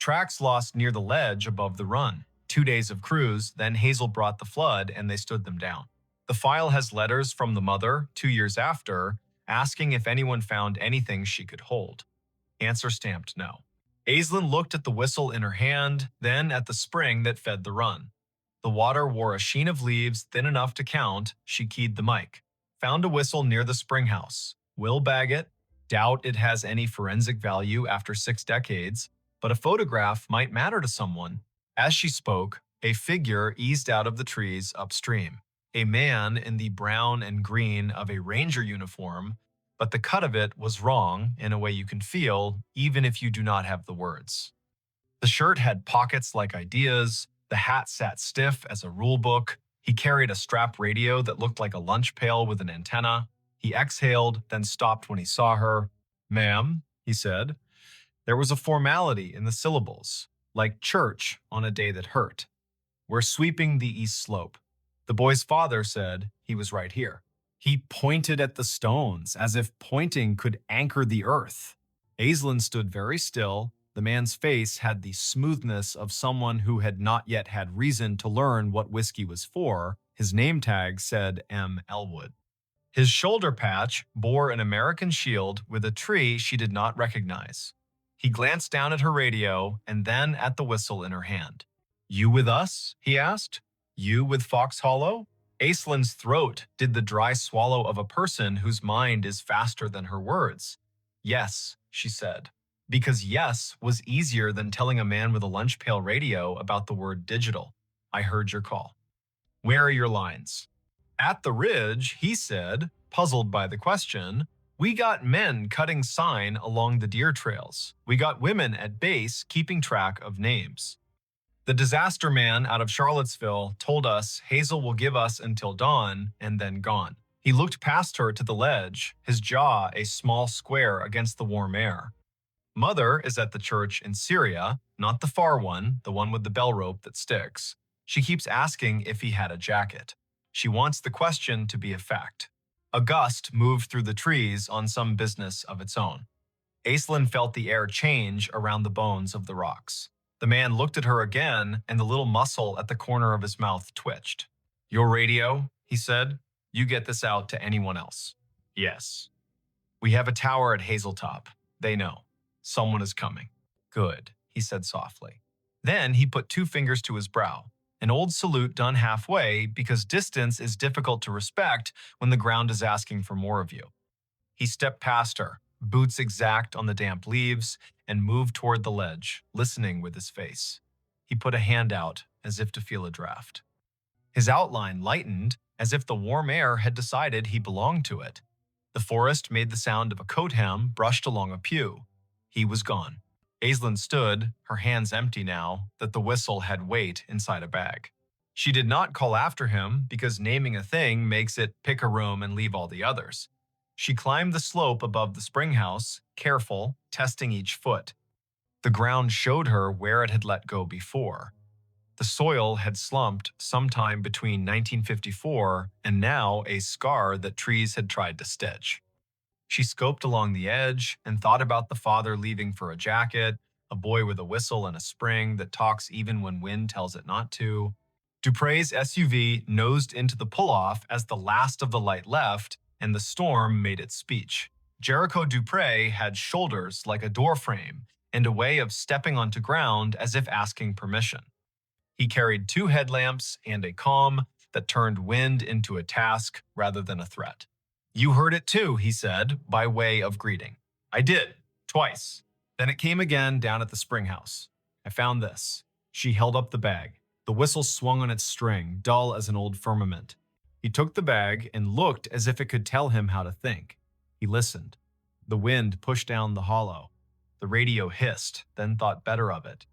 Tracks lost near the ledge above the run. 2 days of cruise, then Hazel brought the flood and they stood them down. The file has letters from the mother, 2 years after, asking if anyone found anything she could hold. Answer stamped no. Aislinn looked at the whistle in her hand, then at the spring that fed the run. The water wore a sheen of leaves thin enough to count. She keyed the mic. Found a whistle near the spring house. Will bag it. Doubt it has any forensic value after 6 decades, but a photograph might matter to someone. As she spoke, a figure eased out of the trees upstream. A man in the brown and green of a ranger uniform, but the cut of it was wrong in a way you can feel even if you do not have the words. The shirt had pockets like ideas, the hat sat stiff as a rule book, he carried a strap radio that looked like a lunch pail with an antenna. He exhaled, then stopped when he saw her. "Ma'am," he said. There was a formality in the syllables, like church on a day that hurt. "We're sweeping the east slope." The boy's father said he was right here. He pointed at the stones, as if pointing could anchor the earth. Aislinn stood very still. The man's face had the smoothness of someone who had not yet had reason to learn what whiskey was for. His name tag said M. Elwood. His shoulder patch bore an American shield with a tree she did not recognize. He glanced down at her radio and then at the whistle in her hand. "You with us?" he asked. "You with Fox Hollow?" Aislinn's throat did the dry swallow of a person whose mind is faster than her words. "Yes," she said, because yes was easier than telling a man with a lunch pail radio about the word digital. "I heard your call." "Where are your lines?" "At the ridge," he said, puzzled by the question. "We got men cutting sign along the deer trails. We got women at base keeping track of names. The disaster man out of Charlottesville told us Hazel will give us until dawn and then gone. He looked past her to the ledge, his jaw a small square against the warm air. Mother is at the church in Syria, not the far one, the one with the bell rope that sticks. She keeps asking if he had a jacket. She wants the question to be a fact. A gust moved through the trees on some business of its own. Aislinn felt the air change around the bones of the rocks. The man looked at her again, and the little muscle at the corner of his mouth twitched. "Your radio?" he said. "You get this out to anyone else." "Yes." "We have a tower at Hazeltop. They know. Someone is coming." "Good," he said softly. Then he put 2 fingers to his brow, an old salute done halfway because distance is difficult to respect when the ground is asking for more of you. He stepped past her, boots exact on the damp leaves, and moved toward the ledge, listening with his face. He put a hand out as if to feel a draft. His outline lightened as if the warm air had decided he belonged to it. The forest made the sound of a coat hem brushed along a pew. He was gone. Aislinn stood, her hands empty now that the whistle had weight inside a bag. She did not call after him because naming a thing makes it pick a room and leave all the others. She climbed the slope above the spring house, careful, testing each foot. The ground showed her where it had let go before. The soil had slumped sometime between 1954 and now a scar that trees had tried to stitch. She scoped along the edge and thought about the father leaving for a jacket, a boy with a whistle and a spring that talks even when wind tells it not to. Dupre's SUV nosed into the pull-off as the last of the light left, and the storm made its speech. Jericho Dupre had shoulders like a doorframe and a way of stepping onto ground as if asking permission. He carried 2 headlamps and a calm that turned wind into a task rather than a threat. "You heard it too," he said, by way of greeting. "I did, twice. Then it came again down at the spring house. I found this." She held up the bag. The whistle swung on its string, dull as an old firmament. He took the bag and looked as if it could tell him how to think. He listened. The wind pushed down the hollow. The radio hissed, then thought better of it.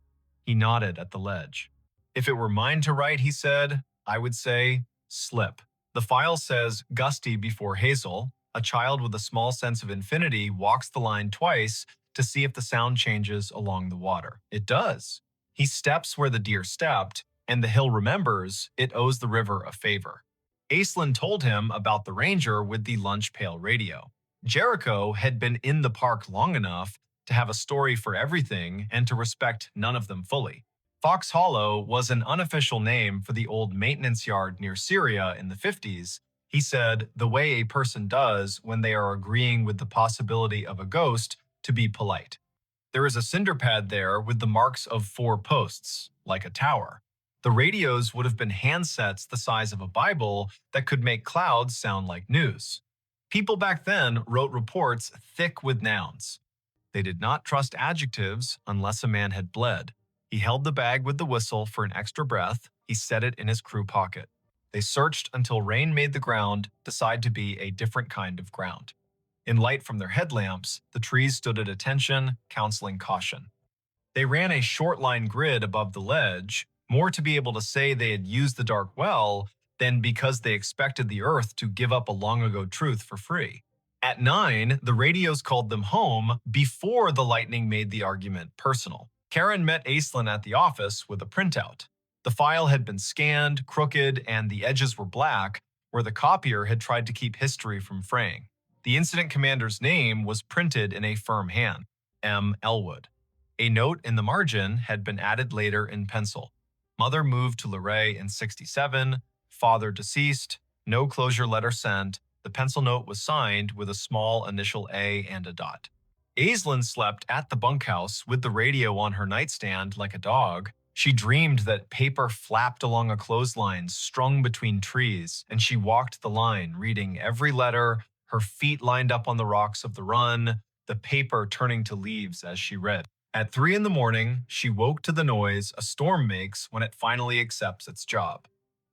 He nodded at the ledge. "If it were mine to write," he said, "I would say, slip. The file says gusty before hazel. A child with a small sense of infinity walks the line twice to see if the sound changes along the water. It does. He steps where the deer stepped, and the hill remembers it owes the river a favor." Aislinn told him about the ranger with the lunch pail radio. Jericho had been in the park long enough to have a story for everything and to respect none of them fully. Fox Hollow was an unofficial name for the old maintenance yard near Syria in the 50s. He said, the way a person does when they are agreeing with the possibility of a ghost to be polite. There is a cinder pad there with the marks of 4 posts, like a tower. The radios would have been handsets the size of a Bible that could make clouds sound like news. People back then wrote reports thick with nouns. They did not trust adjectives unless a man had bled. He held the bag with the whistle for an extra breath. He set it in his crew pocket. They searched until rain made the ground decide to be a different kind of ground. In light from their headlamps, the trees stood at attention, counseling caution. They ran a short line grid above the ledge, more to be able to say they had used the dark well than because they expected the earth to give up a long-ago truth for free. At 9, the radios called them home before the lightning made the argument personal. Karen met Aislinn at the office with a printout. The file had been scanned, crooked, and the edges were black, where the copier had tried to keep history from fraying. The incident commander's name was printed in a firm hand, M. Elwood. A note in the margin had been added later in pencil. Mother moved to Luray in 67, father deceased, no closure letter sent. The pencil note was signed with a small initial A and a dot. Aislinn slept at the bunkhouse with the radio on her nightstand like a dog. She dreamed that paper flapped along a clothesline strung between trees, and she walked the line, reading every letter, her feet lined up on the rocks of the run, the paper turning to leaves as she read. At 3 in the morning, she woke to the noise a storm makes when it finally accepts its job.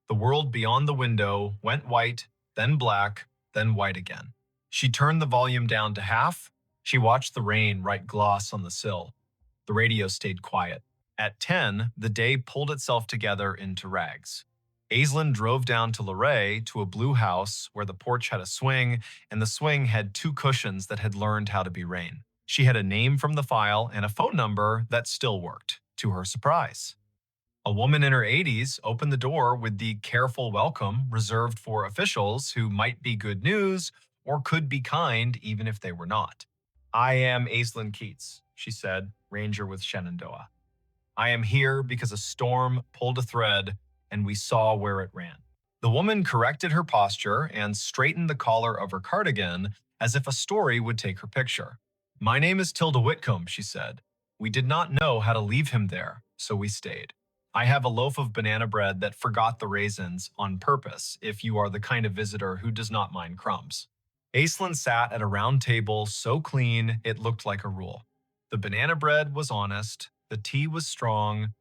The world beyond the window went white, then black, then white again. She turned the volume down to half. She watched the rain write gloss on the sill. The radio stayed quiet. At 10, the day pulled itself together into rags. Aislinn drove down to Luray to a blue house where the porch had a swing, and the swing had two cushions that had learned how to be rain. She had a name from the file and a phone number that still worked, to her surprise. A woman in her 80s opened the door with the careful welcome reserved for officials who might be good news or could be kind even if they were not. "I am Aislinn Keats," she said, ranger with Shenandoah. "I am here because a storm pulled a thread and we saw where it ran." The woman corrected her posture and straightened the collar of her cardigan as if a story would take her picture. "My name is Tilda Whitcomb," she said. "We did not know how to leave him there, so we stayed. I have a loaf of banana bread that forgot the raisins on purpose if you are the kind of visitor who does not mind crumbs." Aislinn sat at a round table so clean it looked like a rule. The banana bread was honest, the tea was strong.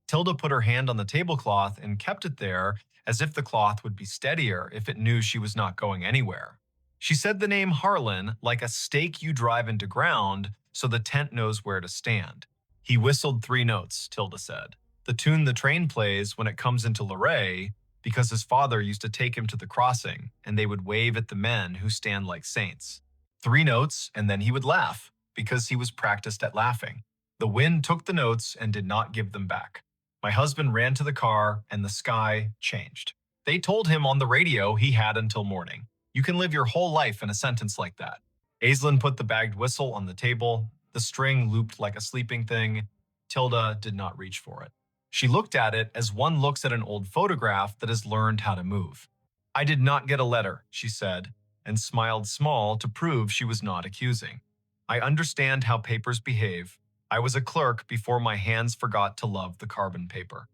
Tilda put her hand on the tablecloth and kept it there as if the cloth would be steadier if it knew she was not going anywhere. She said the name Harlan like a stake you drive into ground so the tent knows where to stand. "He whistled 3 notes," Tilda said. "The tune the train plays when it comes into Luray, because his father used to take him to the crossing and they would wave at the men who stand like saints. 3 notes and then he would laugh because he was practiced at laughing. The wind took the notes and did not give them back. My husband ran to the car and the sky changed. They told him on the radio he had until morning. You can live your whole life in a sentence like that." Aislinn put the bagged whistle on the table. The string looped like a sleeping thing. Tilda did not reach for it. She looked at it as one looks at an old photograph that has learned how to move. "I did not get a letter," she said, and smiled small to prove she was not accusing. "I understand how papers behave. I was a clerk before my hands forgot to love the carbon paper.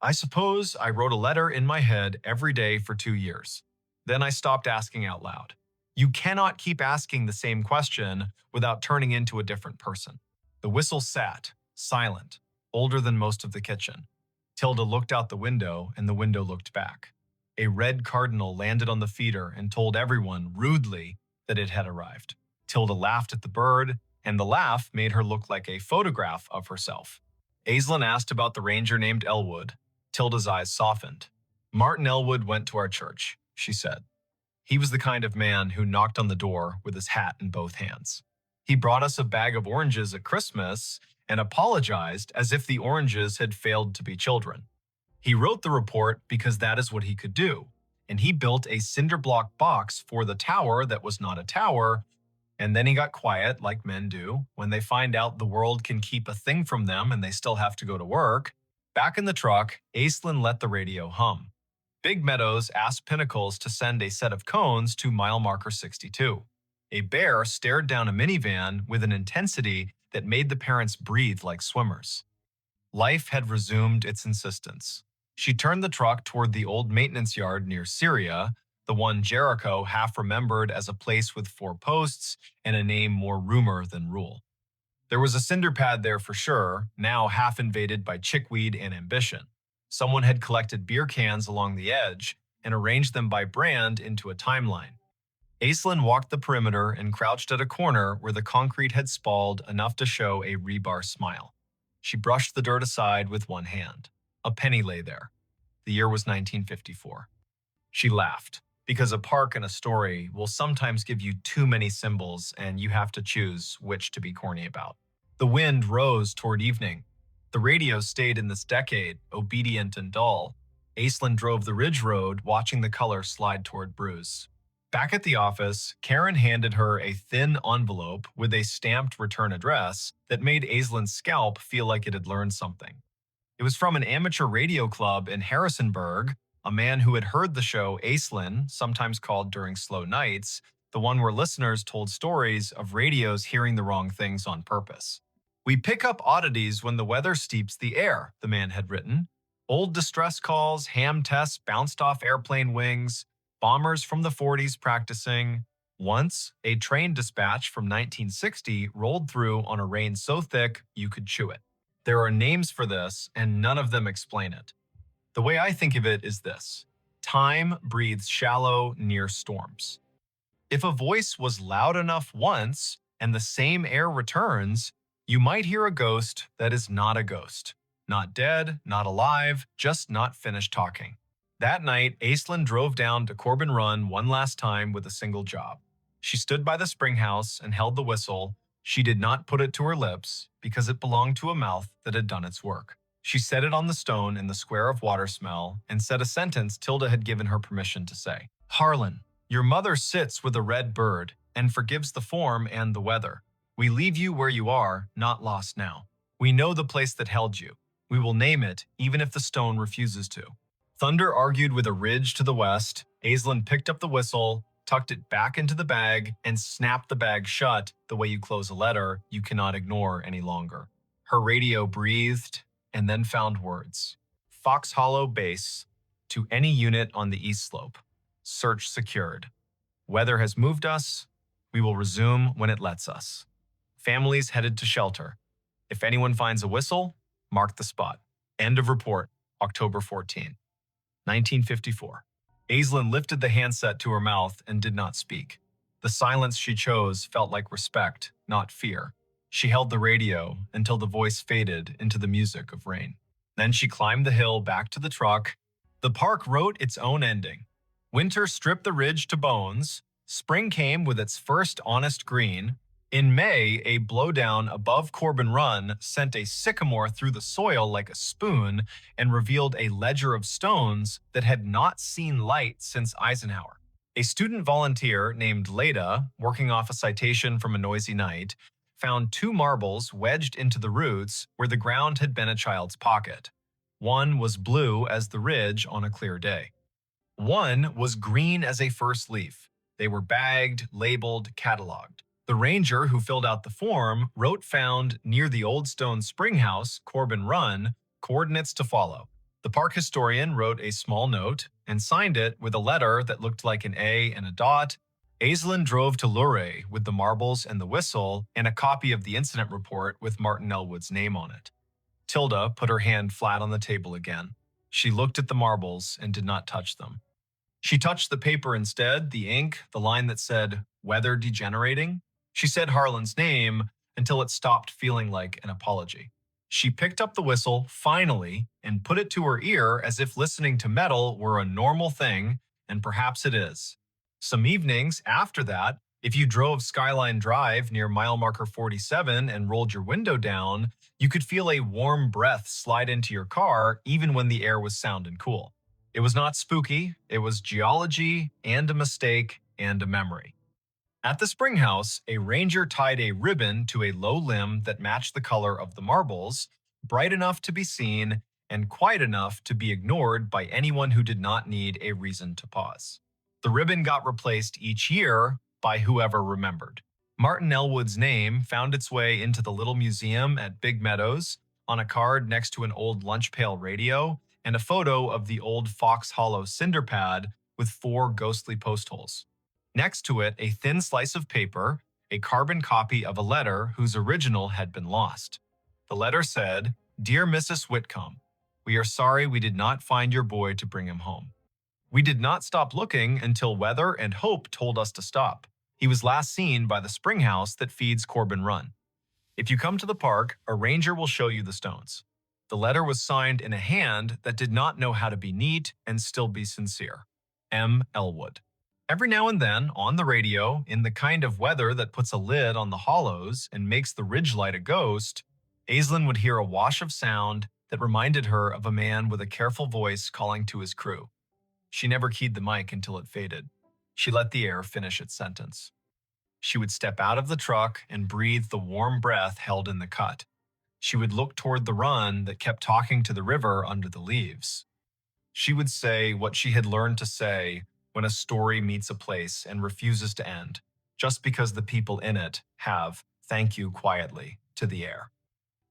I suppose I wrote a letter in my head every day for 2 years. Then I stopped asking out loud. You cannot keep asking the same question without turning into a different person." The whistle sat, silent, older than most of the kitchen. Tilda looked out the window and the window looked back. A red cardinal landed on the feeder and told everyone, rudely, that it had arrived. Tilda laughed at the bird, and the laugh made her look like a photograph of herself. Aislinn asked about the ranger named Elwood. Tilda's eyes softened. "Martin Elwood went to our church," she said. "He was the kind of man who knocked on the door with his hat in both hands. He brought us a bag of oranges at Christmas and apologized as if the oranges had failed to be children. He wrote the report because that is what he could do, and he built a cinder block box for the tower that was not a tower, and then he got quiet like men do when they find out the world can keep a thing from them and they still have to go to work." Back in the truck, Aislinn let the radio hum. Big Meadows asked Pinnacles to send a set of cones to mile marker 62. A bear stared down a minivan with an intensity that made the parents breathe like swimmers. Life had resumed its insistence. She turned the truck toward the old maintenance yard near Syria, the one Jericho half remembered as a place with 4 posts and a name more rumor than rule. There was a cinder pad there for sure, now half invaded by chickweed and ambition. Someone had collected beer cans along the edge and arranged them by brand into a timeline. Aislinn walked the perimeter and crouched at a corner where the concrete had spalled enough to show a rebar smile. She brushed the dirt aside with one hand. A penny lay there. The year was 1954. She laughed, because a park and a story will sometimes give you too many symbols and you have to choose which to be corny about. The wind rose toward evening. The radio stayed in this decade, obedient and dull. Aislinn drove the ridge road, watching the color slide toward Bruce. Back at the office, Karen handed her a thin envelope with a stamped return address that made Aislinn's scalp feel like it had learned something. It was from an amateur radio club in Harrisonburg, a man who had heard the show Aislinn, sometimes called During Slow Nights, the one where listeners told stories of radios hearing the wrong things on purpose. "We pick up oddities when the weather steeps the air," the man had written. "Old distress calls, ham tests bounced off airplane wings, bombers from the 40s practicing. Once, a train dispatch from 1960 rolled through on a rain so thick you could chew it. There are names for this, and none of them explain it. The way I think of it is this: time breathes shallow near storms. If a voice was loud enough once and the same air returns, you might hear a ghost that is not a ghost. Not dead, not alive, just not finished talking. That night, Aislinn drove down to Corbin Run one last time with a single job. She stood by the spring house and held the whistle. She did not put it to her lips because it belonged to a mouth that had done its work. She set it on the stone in the square of water smell and said a sentence Tilda had given her permission to say. Harlan, your mother sits with a red bird and forgives the form and the weather. We leave you where you are, not lost now. We know the place that held you. We will name it, even if the stone refuses to. Thunder argued with a ridge to the west. Aislinn picked up the whistle, tucked it back into the bag, and snapped the bag shut the way you close a letter you cannot ignore any longer. Her radio breathed and then found words. Fox Hollow Base to any unit on the east slope. Search secured. Weather has moved us. We will resume when it lets us. Families headed to shelter. If anyone finds a whistle, mark the spot. End of report, October 14, 1954. Aislinn lifted the handset to her mouth and did not speak. The silence she chose felt like respect, not fear. She held the radio until the voice faded into the music of rain. Then she climbed the hill back to the truck. The park wrote its own ending. Winter stripped the ridge to bones. Spring came with its first honest green. In May, a blowdown above Corbin Run sent a sycamore through the soil like a spoon and revealed a ledger of stones that had not seen light since Eisenhower. A student volunteer named Leda, working off a citation from a noisy night, found 2 marbles wedged into the roots where the ground had been a child's pocket. One was blue as the ridge on a clear day. One was green as a first leaf. They were bagged, labeled, cataloged. The ranger who filled out the form wrote found near the old stone spring house, Corbin Run, coordinates to follow. The park historian wrote a small note and signed it with a letter that looked like an A and a dot. Aislinn drove to Luray with the marbles and the whistle and a copy of the incident report with Martin Elwood's name on it. Tilda put her hand flat on the table again. She looked at the marbles and did not touch them. She touched the paper instead, the ink, the line that said, "Weather degenerating." She said Harlan's name until it stopped feeling like an apology. She picked up the whistle, finally, and put it to her ear as if listening to metal were a normal thing, and perhaps it is. Some evenings after that, if you drove Skyline Drive near mile marker 47 and rolled your window down, you could feel a warm breath slide into your car even when the air was sound and cool. It was not spooky, it was geology and a mistake and a memory. At the spring house, a ranger tied a ribbon to a low limb that matched the color of the marbles, bright enough to be seen and quiet enough to be ignored by anyone who did not need a reason to pause. The ribbon got replaced each year by whoever remembered. Martin Elwood's name found its way into the little museum at Big Meadows on a card next to an old lunch pail radio and a photo of the old Fox Hollow cinder pad with 4 ghostly post holes. Next to it, a thin slice of paper, a carbon copy of a letter whose original had been lost. The letter said, "Dear Mrs. Whitcomb, we are sorry we did not find your boy to bring him home. We did not stop looking until weather and hope told us to stop. He was last seen by the spring house that feeds Corbin Run. If you come to the park, a ranger will show you the stones." The letter was signed in a hand that did not know how to be neat and still be sincere. M. Elwood. Every now and then, on the radio, in the kind of weather that puts a lid on the hollows and makes the ridgelight a ghost, Aislinn would hear a wash of sound that reminded her of a man with a careful voice calling to his crew. She never keyed the mic until it faded. She let the air finish its sentence. She would step out of the truck and breathe the warm breath held in the cut. She would look toward the run that kept talking to the river under the leaves. She would say what she had learned to say when a story meets a place and refuses to end, just because the people in it have "thank you quietly" to the air.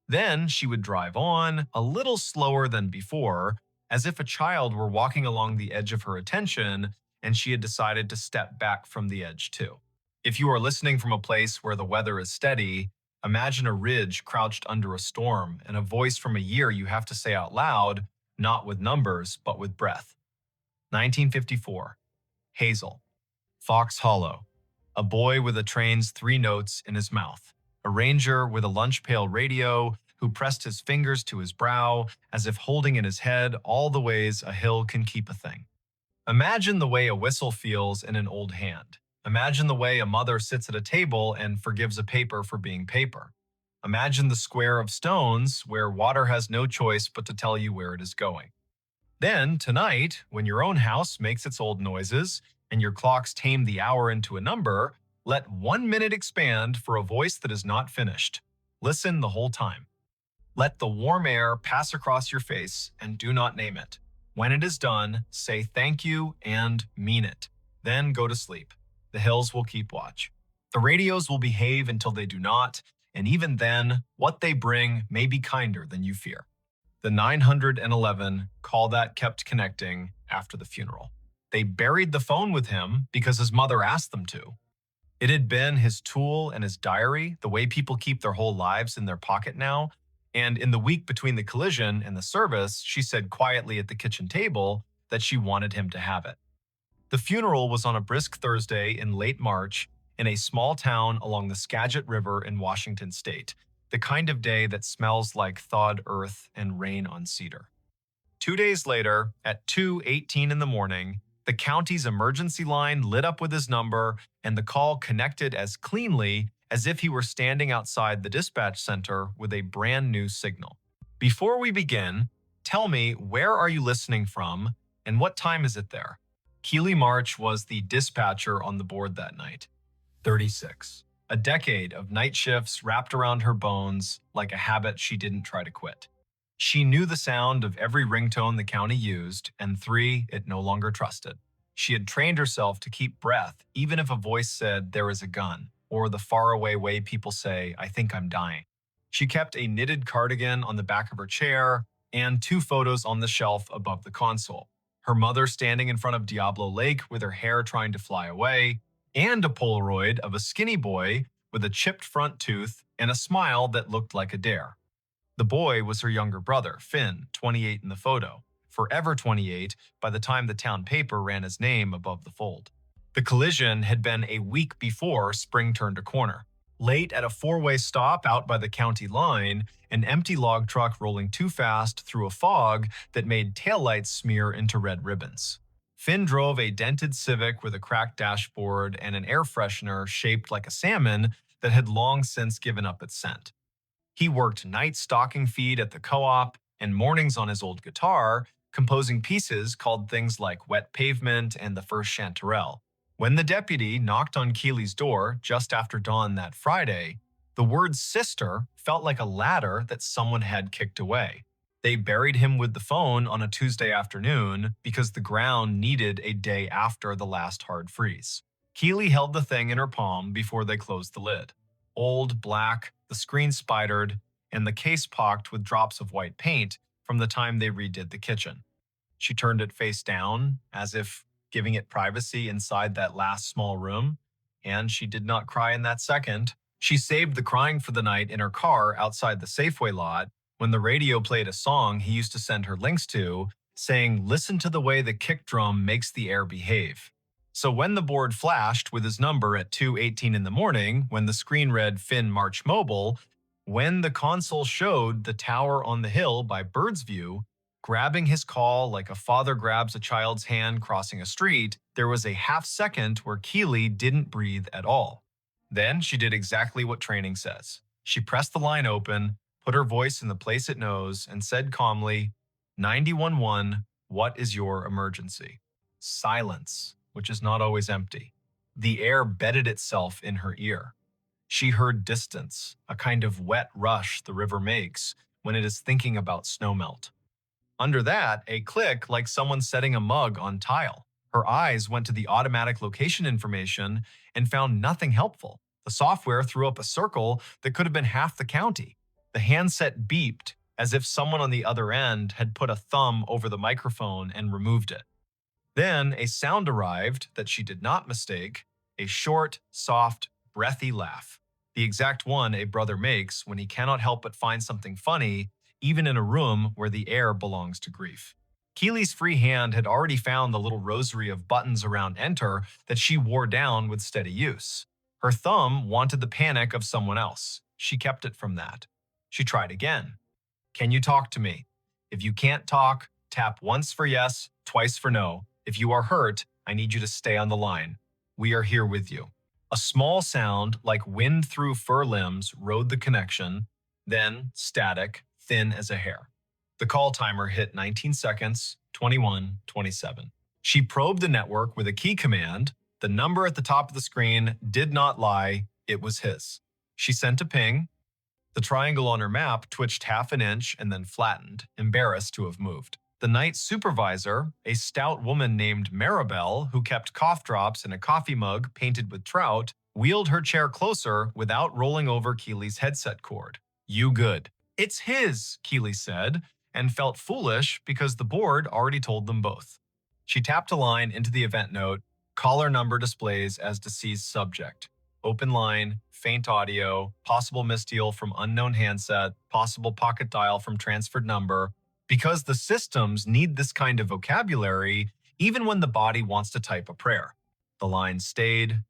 Then she would drive on, a little slower than before, as if a child were walking along the edge of her attention and she had decided to step back from the edge too. If you are listening from a place where the weather is steady, imagine a ridge crouched under a storm and a voice from a year you have to say out loud, not with numbers, but with breath. 1954. Hazel. Fox Hollow. A boy with a train's 3 notes in his mouth. A ranger with a lunch pail radio who pressed his fingers to his brow as if holding in his head all the ways a hill can keep a thing. Imagine the way a whistle feels in an old hand. Imagine the way a mother sits at a table and forgives a paper for being paper. Imagine the square of stones where water has no choice but to tell you where it is going. Then, tonight, when your own house makes its old noises and your clocks tame the hour into a number, let 1 minute expand for a voice that is not finished. Listen the whole time. Let the warm air pass across your face and do not name it. When it is done, say thank you and mean it. Then go to sleep. The hills will keep watch. The radios will behave until they do not, and even then, what they bring may be kinder than you fear. The 911 call that kept connecting after the funeral. They buried the phone with him because his mother asked them to. It had been his tool and his diary, the way people keep their whole lives in their pocket now. And in the week between the collision and the service, she said quietly at the kitchen table that she wanted him to have it. The funeral was on a brisk Thursday in late March in a small town along the Skagit River in Washington state, the kind of day that smells like thawed earth and rain on cedar. 2 days later, at 2:18 in the morning, the county's emergency line lit up with his number and the call connected as cleanly as if he were standing outside the dispatch center with a brand new signal. Before we begin, tell me, where are you listening from and what time is it there? Keely March was the dispatcher on the board that night. 36. A decade of night shifts wrapped around her bones like a habit she didn't try to quit. She knew the sound of every ringtone the county used, and 3 it no longer trusted. She had trained herself to keep breath even if a voice said there is a gun, or the faraway way people say, I think I'm dying. She kept a knitted cardigan on the back of her chair and 2 photos on the shelf above the console. Her mother standing in front of Diablo Lake with her hair trying to fly away, and a Polaroid of a skinny boy with a chipped front tooth and a smile that looked like a dare. The boy was her younger brother, Finn, 28 in the photo, forever 28 by the time the town paper ran his name above the fold. The collision had been a week before spring turned a corner. Late at a 4-way stop out by the county line, an empty log truck rolling too fast through a fog that made taillights smear into red ribbons. Finn drove a dented Civic with a cracked dashboard and an air freshener shaped like a salmon that had long since given up its scent. He worked night stocking feed at the co-op and mornings on his old guitar, composing pieces called things like Wet Pavement and The First Chanterelle. When the deputy knocked on Keely's door just after dawn that Friday, the word sister felt like a ladder that someone had kicked away. They buried him with the phone on a Tuesday afternoon because the ground needed a day after the last hard freeze. Keely held the thing in her palm before they closed the lid. Old, black, the screen spidered, and the case pocked with drops of white paint from the time they redid the kitchen. She turned it face down, as if giving it privacy inside that last small room, and she did not cry in that second. She saved the crying for the night in her car outside the Safeway lot when the radio played a song he used to send her links to, saying, "Listen to the way the kick drum makes the air behave." So when the board flashed with his number at 2:18 in the morning, when the screen read Finn March Mobile, when the console showed the tower on the hill by bird's view, grabbing his call like a father grabs a child's hand crossing a street, there was a half second where Keely didn't breathe at all. Then she did exactly what training says. She pressed the line open, put her voice in the place it knows, and said calmly, 911, what is your emergency? Silence, which is not always empty. The air bedded itself in her ear. She heard distance, a kind of wet rush the river makes when it is thinking about snowmelt. Under that, a click like someone setting a mug on tile. Her eyes went to the automatic location information and found nothing helpful. The software threw up a circle that could have been half the county. The handset beeped as if someone on the other end had put a thumb over the microphone and removed it. Then a sound arrived that she did not mistake, a short, soft, breathy laugh. The exact one a brother makes when he cannot help but find something funny, even in a room where the air belongs to grief. Keely's free hand had already found the little rosary of buttons around enter that she wore down with steady use. Her thumb wanted the panic of someone else. She kept it from that. She tried again. Can you talk to me? If you can't talk, tap once for yes, twice for no. If you are hurt, I need you to stay on the line. We are here with you. A small sound like wind through fur limbs rode the connection, then static, thin as a hair. The call timer hit 19 seconds, 21, 27. She probed the network with a key command. The number at the top of the screen did not lie, it was his. She sent a ping. The triangle on her map twitched half an inch and then flattened, embarrassed to have moved. The night supervisor, a stout woman named MrBall, who kept cough drops in a coffee mug painted with trout, wheeled her chair closer without rolling over Keely's headset cord. You good. It's his, Keely said, and felt foolish because the board already told them both. She tapped a line into the event note. Caller number displays as deceased subject. Open line, faint audio, possible misdeal from unknown handset, possible pocket dial from transferred number. Because the systems need this kind of vocabulary, even when the body wants to type a prayer. The line stayed.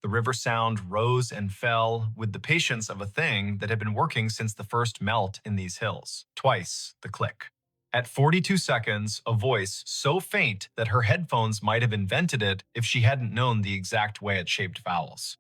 The river sound rose and fell with the patience of a thing that had been working since the first melt in these hills. Twice the click. At 42 seconds, a voice so faint that her headphones might have invented it if she hadn't known the exact way it shaped vowels.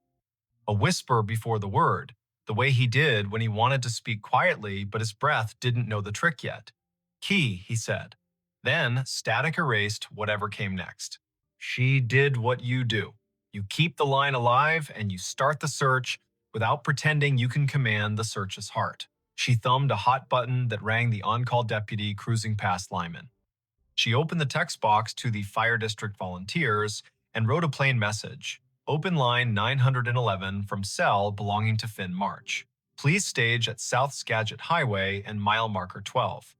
A whisper before the word, the way he did when he wanted to speak quietly but his breath didn't know the trick yet. Key, he said. Then static erased whatever came next. She did what you do. You keep the line alive and you start the search without pretending you can command the search's heart. She thumbed a hot button that rang the on-call deputy cruising past Lyman. She opened the text box to the Fire District volunteers and wrote a plain message. Open line 911 from cell belonging to Finn March. Please stage at South Skagit Highway and mile marker 12.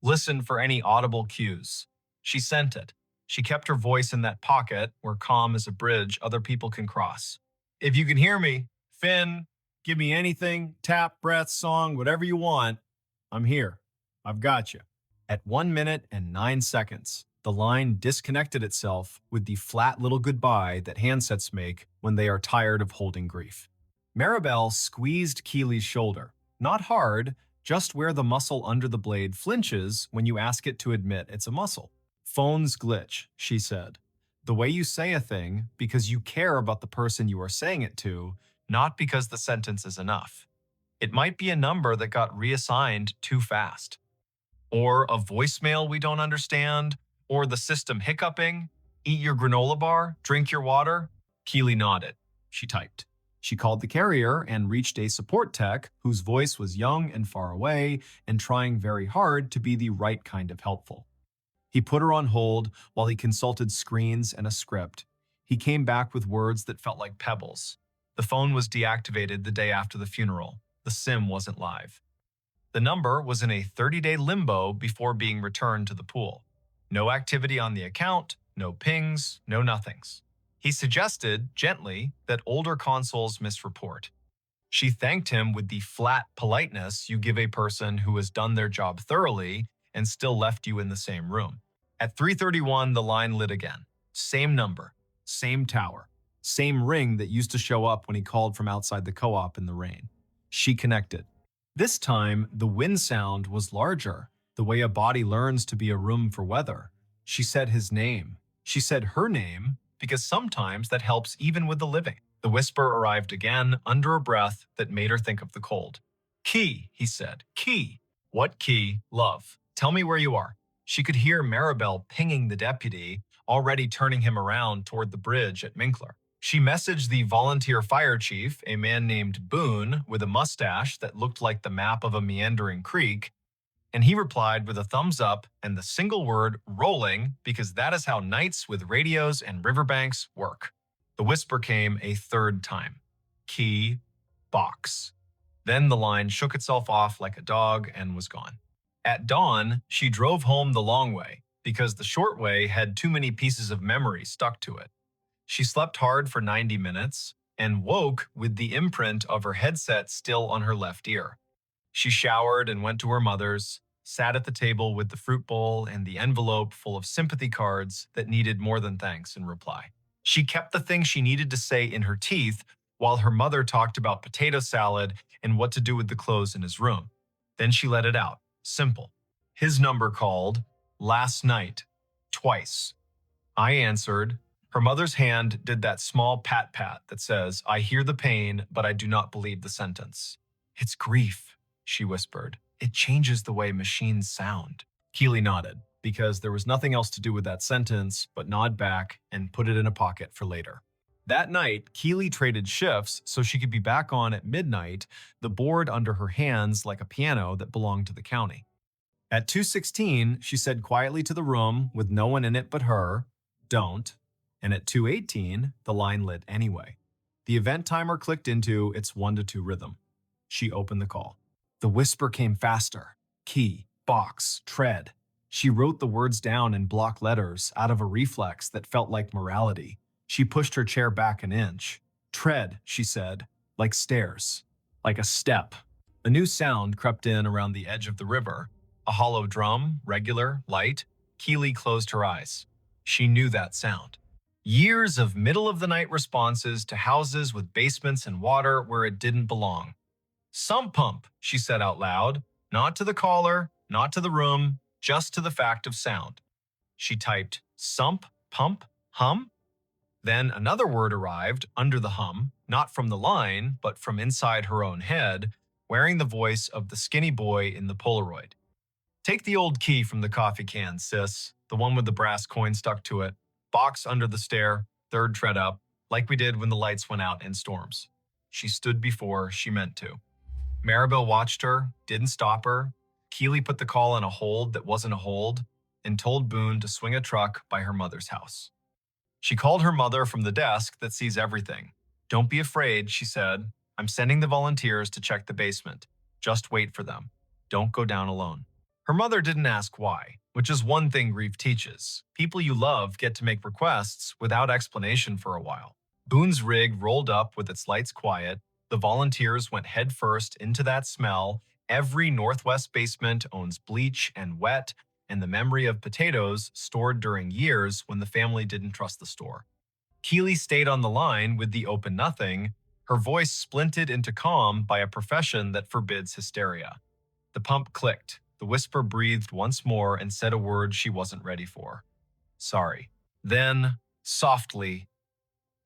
Listen for any audible cues. She sent it. She kept her voice in that pocket where calm is a bridge other people can cross. If you can hear me, Finn, give me anything, tap, breath, song, whatever you want. I'm here. I've got you. At 1 minute and 9 seconds, the line disconnected itself with the flat little goodbye that handsets make when they are tired of holding grief. MrBall squeezed Keely's shoulder. Not hard, just where the muscle under the blade flinches when you ask it to admit it's a muscle. Phones glitch, she said. The way you say a thing because you care about the person you are saying it to, not because the sentence is enough. It might be a number that got reassigned too fast. Or a voicemail we don't understand, or the system hiccuping. Eat your granola bar, drink your water. Keely nodded. She typed. She called the carrier and reached a support tech whose voice was young and far away and trying very hard to be the right kind of helpful. He put her on hold while he consulted screens and a script. He came back with words that felt like pebbles. The phone was deactivated the day after the funeral. The SIM wasn't live. The number was in a 30-day limbo before being returned to the pool. No activity on the account, no pings, no nothings. He suggested, gently, that older consoles misreport. She thanked him with the flat politeness you give a person who has done their job thoroughly and still left you in the same room. At 3:31, the line lit again. Same number, same tower, same ring that used to show up when he called from outside the co-op in the rain. She connected. This time, the wind sound was larger, the way a body learns to be a room for weather. She said his name. She said her name, because sometimes that helps even with the living. The whisper arrived again, under a breath that made her think of the cold. Key, he said. Key. What key? Love. Tell me where you are. She could hear MrBall pinging the deputy, already turning him around toward the bridge at Minkler. She messaged the volunteer fire chief, a man named Boone, with a mustache that looked like the map of a meandering creek, and he replied with a thumbs up and the single word rolling because that is how nights with radios and riverbanks work. The whisper came a third time. Key, box. Then the line shook itself off like a dog and was gone. At dawn, she drove home the long way because the short way had too many pieces of memory stuck to it. She slept hard for 90 minutes and woke with the imprint of her headset still on her left ear. She showered and went to her mother's, sat at the table with the fruit bowl and the envelope full of sympathy cards that needed more than thanks in reply. She kept the thing she needed to say in her teeth while her mother talked about potato salad and what to do with the clothes in his room. Then she let it out. Simple. His number called, last night, twice. I answered. Her mother's hand did that small pat-pat that says, I hear the pain, but I do not believe the sentence. It's grief, she whispered. It changes the way machines sound. Keely nodded, because there was nothing else to do with that sentence but nod back and put it in a pocket for later. That night, Keely traded shifts so she could be back on at midnight, the board under her hands like a piano that belonged to the county. At 2:16, she said quietly to the room with no one in it but her, don't. And at 2:18, the line lit anyway. The event timer clicked into its 1 to 2 rhythm. She opened the call. The whisper came faster. Key, box, tread. She wrote the words down in block letters out of a reflex that felt like morality. She pushed her chair back an inch. Tread, she said, like stairs, like a step. A new sound crept in around the edge of the river. A hollow drum, regular, light. Keely closed her eyes. She knew that sound. Years of middle-of-the-night responses to houses with basements and water where it didn't belong. Sump pump, she said out loud, not to the caller, not to the room, just to the fact of sound. She typed, sump, pump, hum. Then another word arrived under the hum, not from the line, but from inside her own head, wearing the voice of the skinny boy in the Polaroid. Take the old key from the coffee can, sis, the one with the brass coin stuck to it. Box under the stair, third tread up, like we did when the lights went out in storms. She stood before she meant to. Maribel watched her, didn't stop her. Keely put the call on a hold that wasn't a hold and told Boone to swing a truck by her mother's house. She called her mother from the desk that sees everything. Don't be afraid, she said. I'm sending the volunteers to check the basement. Just wait for them. Don't go down alone. Her mother didn't ask why, which is one thing grief teaches. People you love get to make requests without explanation for a while. Boone's rig rolled up with its lights quiet. The volunteers went headfirst into that smell. Every Northwest basement owns bleach and wet and the memory of potatoes stored during years when the family didn't trust the store. Keely stayed on the line with the open nothing, her voice splinted into calm by a profession that forbids hysteria. The pump clicked. The whisper breathed once more and said a word she wasn't ready for. Sorry. Then, softly,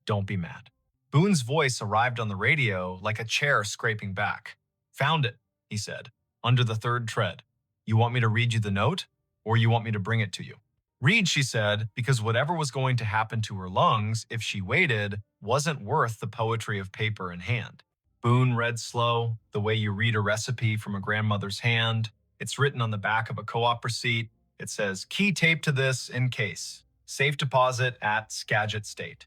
don't be mad. Boone's voice arrived on the radio like a chair scraping back. Found it, he said, under the third tread. You want me to read you the note, or you want me to bring it to you? Read, she said, because whatever was going to happen to her lungs if she waited wasn't worth the poetry of paper in hand. Boone read slow, the way you read a recipe from a grandmother's hand. It's written on the back of a co-op receipt. It says, key tape to this in case. Safe deposit at Skagit State.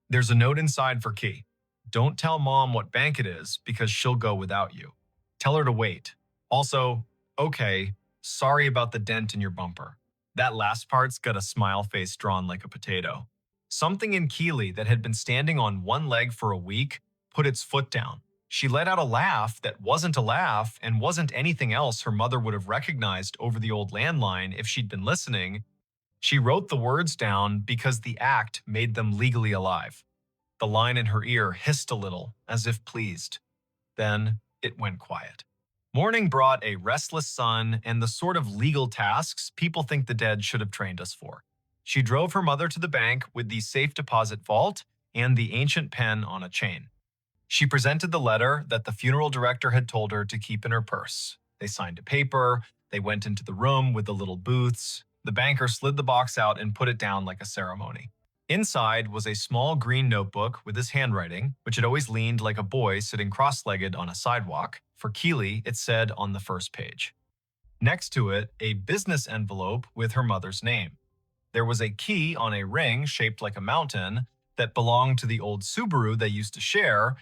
There's a note inside for Key. Don't tell Mom what bank it is because she'll go without you. Tell her to wait. Also, okay, sorry about the dent in your bumper. That last part's got a smile face drawn like a potato. Something in Keely that had been standing on one leg for a week put its foot down. She let out a laugh that wasn't a laugh and wasn't anything else her mother would have recognized over the old landline if she'd been listening. She wrote the words down because the act made them legally alive. The line in her ear hissed a little, as if pleased. Then it went quiet. Morning brought a restless sun and the sort of legal tasks people think the dead should have trained us for. She drove her mother to the bank with the safe deposit vault and the ancient pen on a chain. She presented the letter that the funeral director had told her to keep in her purse. They signed a paper. They went into the room with the little booths. The banker slid the box out and put it down like a ceremony. Inside was a small green notebook with his handwriting, which had always leaned like a boy sitting cross-legged on a sidewalk. For Keely, it said on the first page. Next to it, a business envelope with her mother's name. There was a key on a ring shaped like a mountain that belonged to the old Subaru they used to share,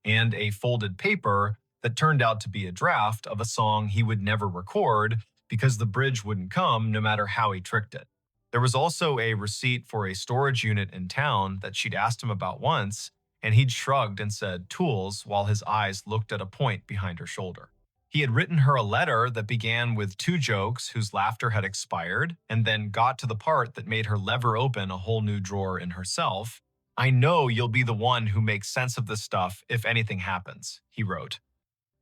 and a folded paper that turned out to be a draft of a song he would never record because the bridge wouldn't come no matter how he tricked it. There was also a receipt for a storage unit in town that she'd asked him about once, and he'd shrugged and said tools while his eyes looked at a point behind her shoulder. He had written her a letter that began with 2 jokes whose laughter had expired, and then got to the part that made her lever open a whole new drawer in herself. I know you'll be the one who makes sense of this stuff if anything happens, he wrote.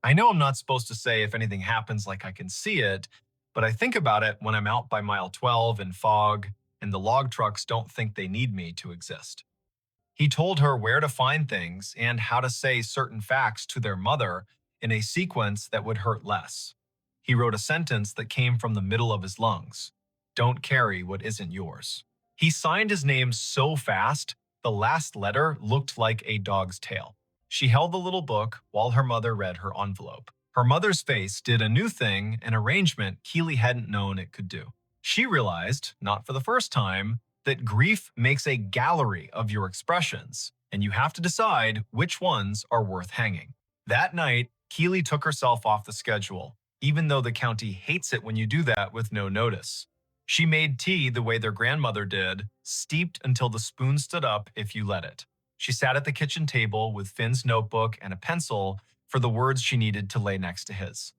I know I'm not supposed to say if anything happens like I can see it, but I think about it when I'm out by mile 12 in fog and the log trucks don't think they need me to exist. He told her where to find things and how to say certain facts to their mother in a sequence that would hurt less. He wrote a sentence that came from the middle of his lungs. Don't carry what isn't yours. He signed his name so fast, the last letter looked like a dog's tail. She held the little book while her mother read her envelope. Her mother's face did a new thing, an arrangement Keely hadn't known it could do. She realized, not for the first time, that grief makes a gallery of your expressions, and you have to decide which ones are worth hanging. That night, Keely took herself off the schedule, even though the county hates it when you do that with no notice. She made tea the way their grandmother did, steeped until the spoon stood up if you let it. She sat at the kitchen table with Finn's notebook and a pencil for the words she needed to lay next to his.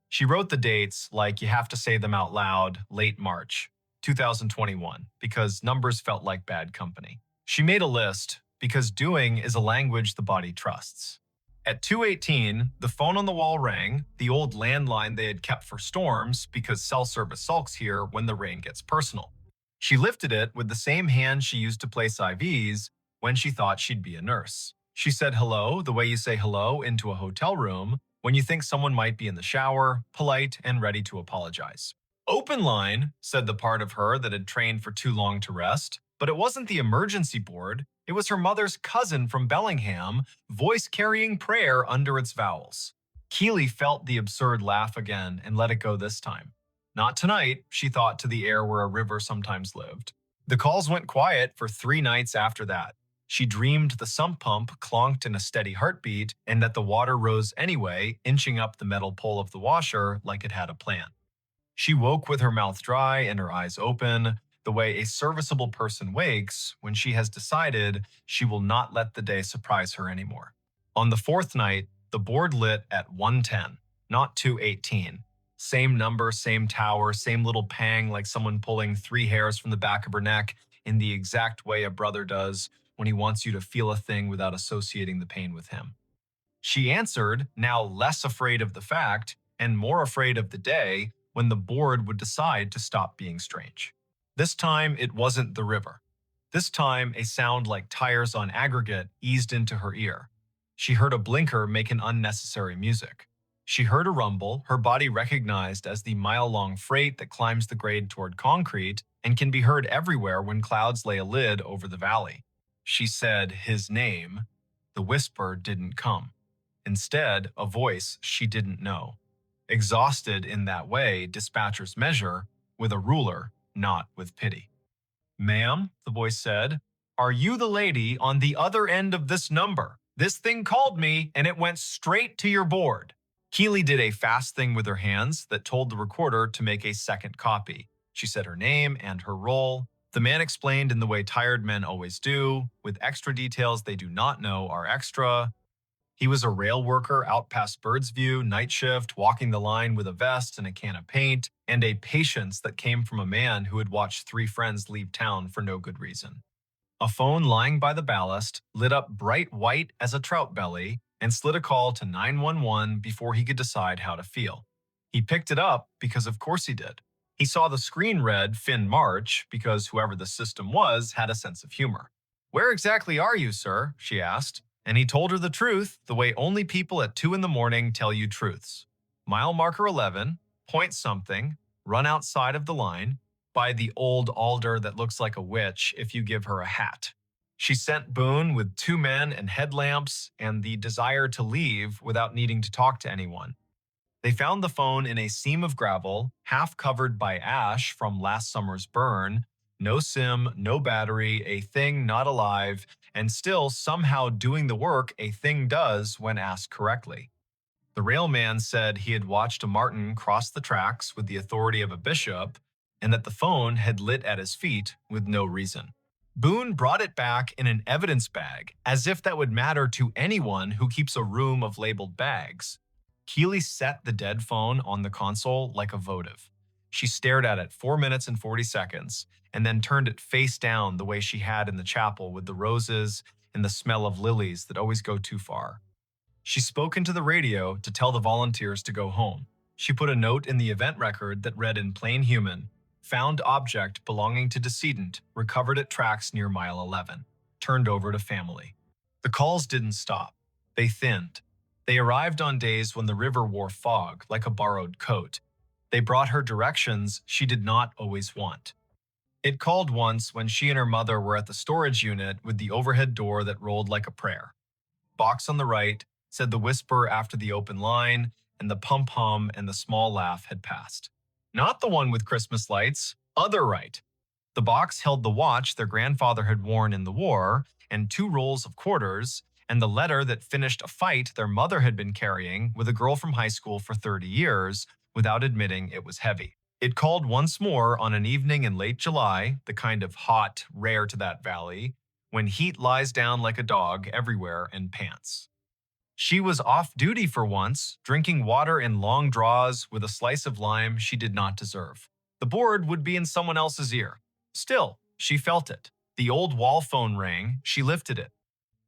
She wrote the dates like you have to say them out loud, late March, 2021, because numbers felt like bad company. She made a list because doing is a language the body trusts. At 2:18, the phone on the wall rang, the old landline they had kept for storms because cell service sulks here when the rain gets personal. She lifted it with the same hand she used to place IVs when she thought she'd be a nurse. She said hello the way you say hello into a hotel room when you think someone might be in the shower, polite and ready to apologize. Open line, said the part of her that had trained for too long to rest, but it wasn't the emergency board. It was her mother's cousin from Bellingham, voice carrying prayer under its vowels. Keely felt the absurd laugh again and let it go this time. Not tonight, she thought to the air where a river sometimes lived. The calls went quiet for 3 nights after that. She dreamed the sump pump clonked in a steady heartbeat and that the water rose anyway, inching up the metal pole of the washer like it had a plan. She woke with her mouth dry and her eyes open, the way a serviceable person wakes when she has decided she will not let the day surprise her anymore. On the 4th night, the board lit at 1:10, not 2:18. Same number, same tower, same little pang like someone pulling 3 hairs from the back of her neck in the exact way a brother does when he wants you to feel a thing without associating the pain with him. She answered, now less afraid of the fact and more afraid of the day when the board would decide to stop being strange. This time, it wasn't the river. This time, a sound like tires on aggregate eased into her ear. She heard a blinker make an unnecessary music. She heard a rumble her body recognized as the mile-long freight that climbs the grade toward concrete and can be heard everywhere when clouds lay a lid over the valley. She said his name. The whisper didn't come. Instead, a voice she didn't know. Exhausted in that way dispatchers measure, with a ruler, not with pity. Ma'am, the voice said, are you the lady on the other end of this number? This thing called me and it went straight to your board. Keely did a fast thing with her hands that told the recorder to make a second copy. She said her name and her role. The man explained in the way tired men always do, with extra details they do not know are extra. He was a rail worker out past Birdsview, night shift, walking the line with a vest and a can of paint, and a patience that came from a man who had watched 3 friends leave town for no good reason. A phone lying by the ballast lit up bright white as a trout belly and slid a call to 911 before he could decide how to feel. He picked it up because of course he did. He saw the screen read Finn March because whoever the system was had a sense of humor. Where exactly are you, sir? She asked. And he told her the truth, the way only people at 2 in the morning tell you truths. Mile marker 11, point something, run outside of the line, by the old alder that looks like a witch if you give her a hat. She sent Boone with 2 men and headlamps and the desire to leave without needing to talk to anyone. They found the phone in a seam of gravel, half covered by ash from last summer's burn. No SIM, no battery, a thing not alive, and still somehow doing the work a thing does when asked correctly. The railman said he had watched a marten cross the tracks with the authority of a bishop, and that the phone had lit at his feet with no reason. Boone brought it back in an evidence bag, as if that would matter to anyone who keeps a room of labeled bags. Keely set the dead phone on the console like a votive. She stared at it 4 minutes and 40 seconds, and then turned it face down the way she had in the chapel with the roses and the smell of lilies that always go too far. She spoke into the radio to tell the volunteers to go home. She put a note in the event record that read in plain human, "Found object belonging to decedent, recovered at tracks near mile 11, turned over to family." The calls didn't stop. They thinned. They arrived on days when the river wore fog like a borrowed coat. They brought her directions she did not always want. It called once when she and her mother were at the storage unit with the overhead door that rolled like a prayer. Box on the right, said the whisper after the open line, and the pump hum and the small laugh had passed. Not the one with Christmas lights, other right. The box held the watch their grandfather had worn in the war, and 2 rolls of quarters, and the letter that finished a fight their mother had been carrying with a girl from high school for 30 years, without admitting it was heavy. It called once more on an evening in late July, the kind of hot, rare to that valley, when heat lies down like a dog everywhere and pants. She was off duty for once, drinking water in long draws with a slice of lime she did not deserve. The board would be in someone else's ear. Still, she felt it. The old wall phone rang, she lifted it.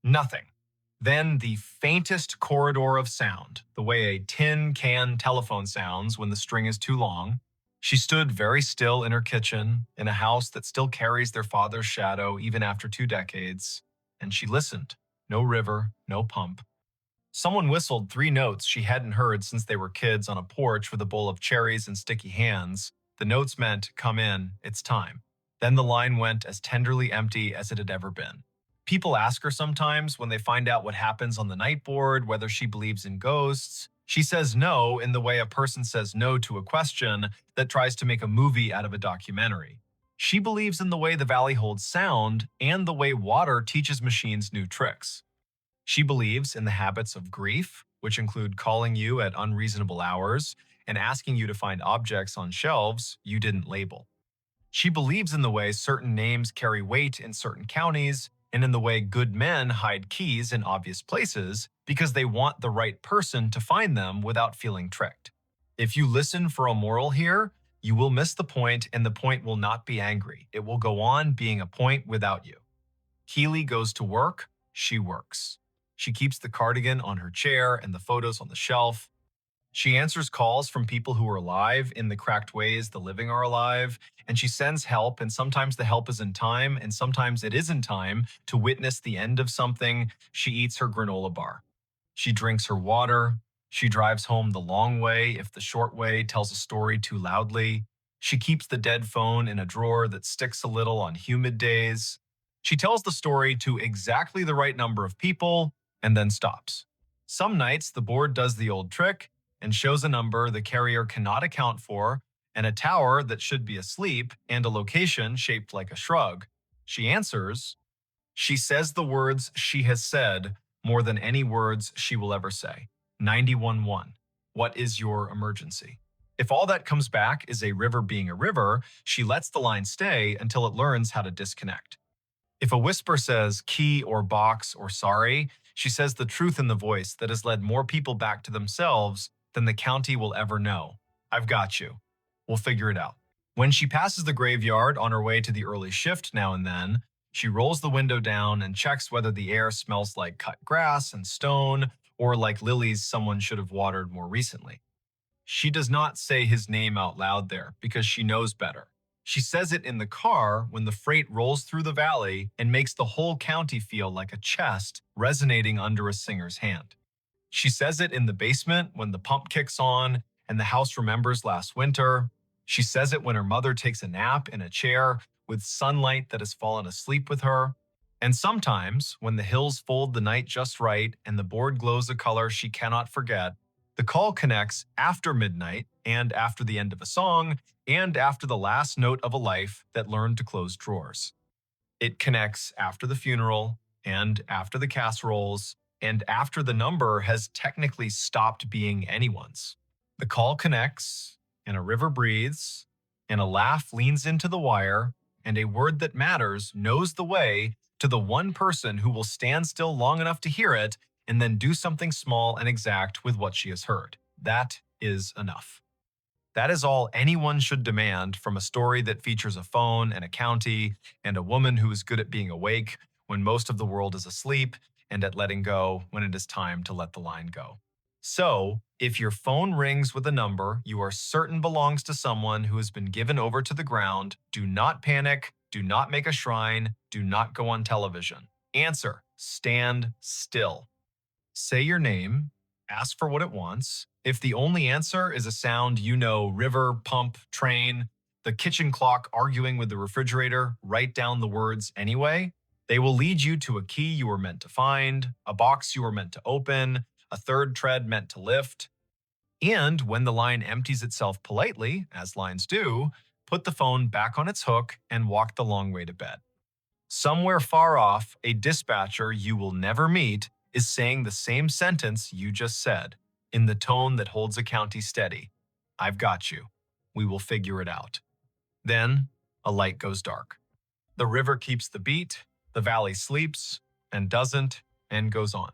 Nothing. Then the faintest corridor of sound, the way a tin can telephone sounds when the string is too long. She stood very still in her kitchen, in a house that still carries their father's shadow even after 2 decades, and she listened. No river, no pump. Someone whistled 3 notes she hadn't heard since they were kids on a porch with a bowl of cherries and sticky hands. The notes meant, "Come in, it's time." Then the line went as tenderly empty as it had ever been. People ask her sometimes when they find out what happens on the night board, whether she believes in ghosts. She says no in the way a person says no to a question that tries to make a movie out of a documentary. She believes in the way the valley holds sound and the way water teaches machines new tricks. She believes in the habits of grief, which include calling you at unreasonable hours and asking you to find objects on shelves you didn't label. She believes in the way certain names carry weight in certain counties and in the way good men hide keys in obvious places because they want the right person to find them without feeling tricked. If you listen for a moral here, you will miss the point and the point will not be angry. It will go on being a point without you. Keely goes to work, she works. She keeps the cardigan on her chair and the photos on the shelf. She answers calls from people who are alive in the cracked ways the living are alive, and she sends help, and sometimes the help is in time, and sometimes it isn't time to witness the end of something. She eats her granola bar. She drinks her water. She drives home the long way if the short way tells a story too loudly. She keeps the dead phone in a drawer that sticks a little on humid days. She tells the story to exactly the right number of people and then stops. Some nights the board does the old trick and shows a number the carrier cannot account for, and a tower that should be asleep, and a location shaped like a shrug. She answers. She says the words she has said more than any words she will ever say. 911. What is your emergency? If all that comes back is a river being a river, she lets the line stay until it learns how to disconnect. If a whisper says key or box or sorry, she says the truth in the voice that has led more people back to themselves than the county will ever know. I've got you. We'll figure it out. When she passes the graveyard on her way to the early shift now and then, she rolls the window down and checks whether the air smells like cut grass and stone or like lilies someone should have watered more recently. She does not say his name out loud there because she knows better. She says it in the car when the freight rolls through the valley and makes the whole county feel like a chest resonating under a singer's hand. She says it in the basement when the pump kicks on and the house remembers last winter. She says it when her mother takes a nap in a chair with sunlight that has fallen asleep with her. And sometimes, when the hills fold the night just right and the board glows a color she cannot forget, the call connects after midnight and after the end of a song and after the last note of a life that learned to close drawers. It connects after the funeral and after the casseroles and after the number has technically stopped being anyone's. The call connects, and a river breathes, and a laugh leans into the wire, and a word that matters knows the way to the one person who will stand still long enough to hear it and then do something small and exact with what she has heard. That is enough. That is all anyone should demand from a story that features a phone and a county and a woman who is good at being awake when most of the world is asleep and at letting go when it is time to let the line go. So, if your phone rings with a number you are certain belongs to someone who has been given over to the ground, do not panic, do not make a shrine, do not go on television. Answer: stand still. Say your name, ask for what it wants. If the only answer is a sound you know, river, pump, train, the kitchen clock arguing with the refrigerator, write down the words anyway. They will lead you to a key you were meant to find, a box you were meant to open, a third tread meant to lift. And when the line empties itself politely, as lines do, put the phone back on its hook and walk the long way to bed. Somewhere far off, a dispatcher you will never meet is saying the same sentence you just said, in the tone that holds a county steady. I've got you. We will figure it out. Then, a light goes dark. The river keeps the beat, the valley sleeps, and doesn't, and goes on.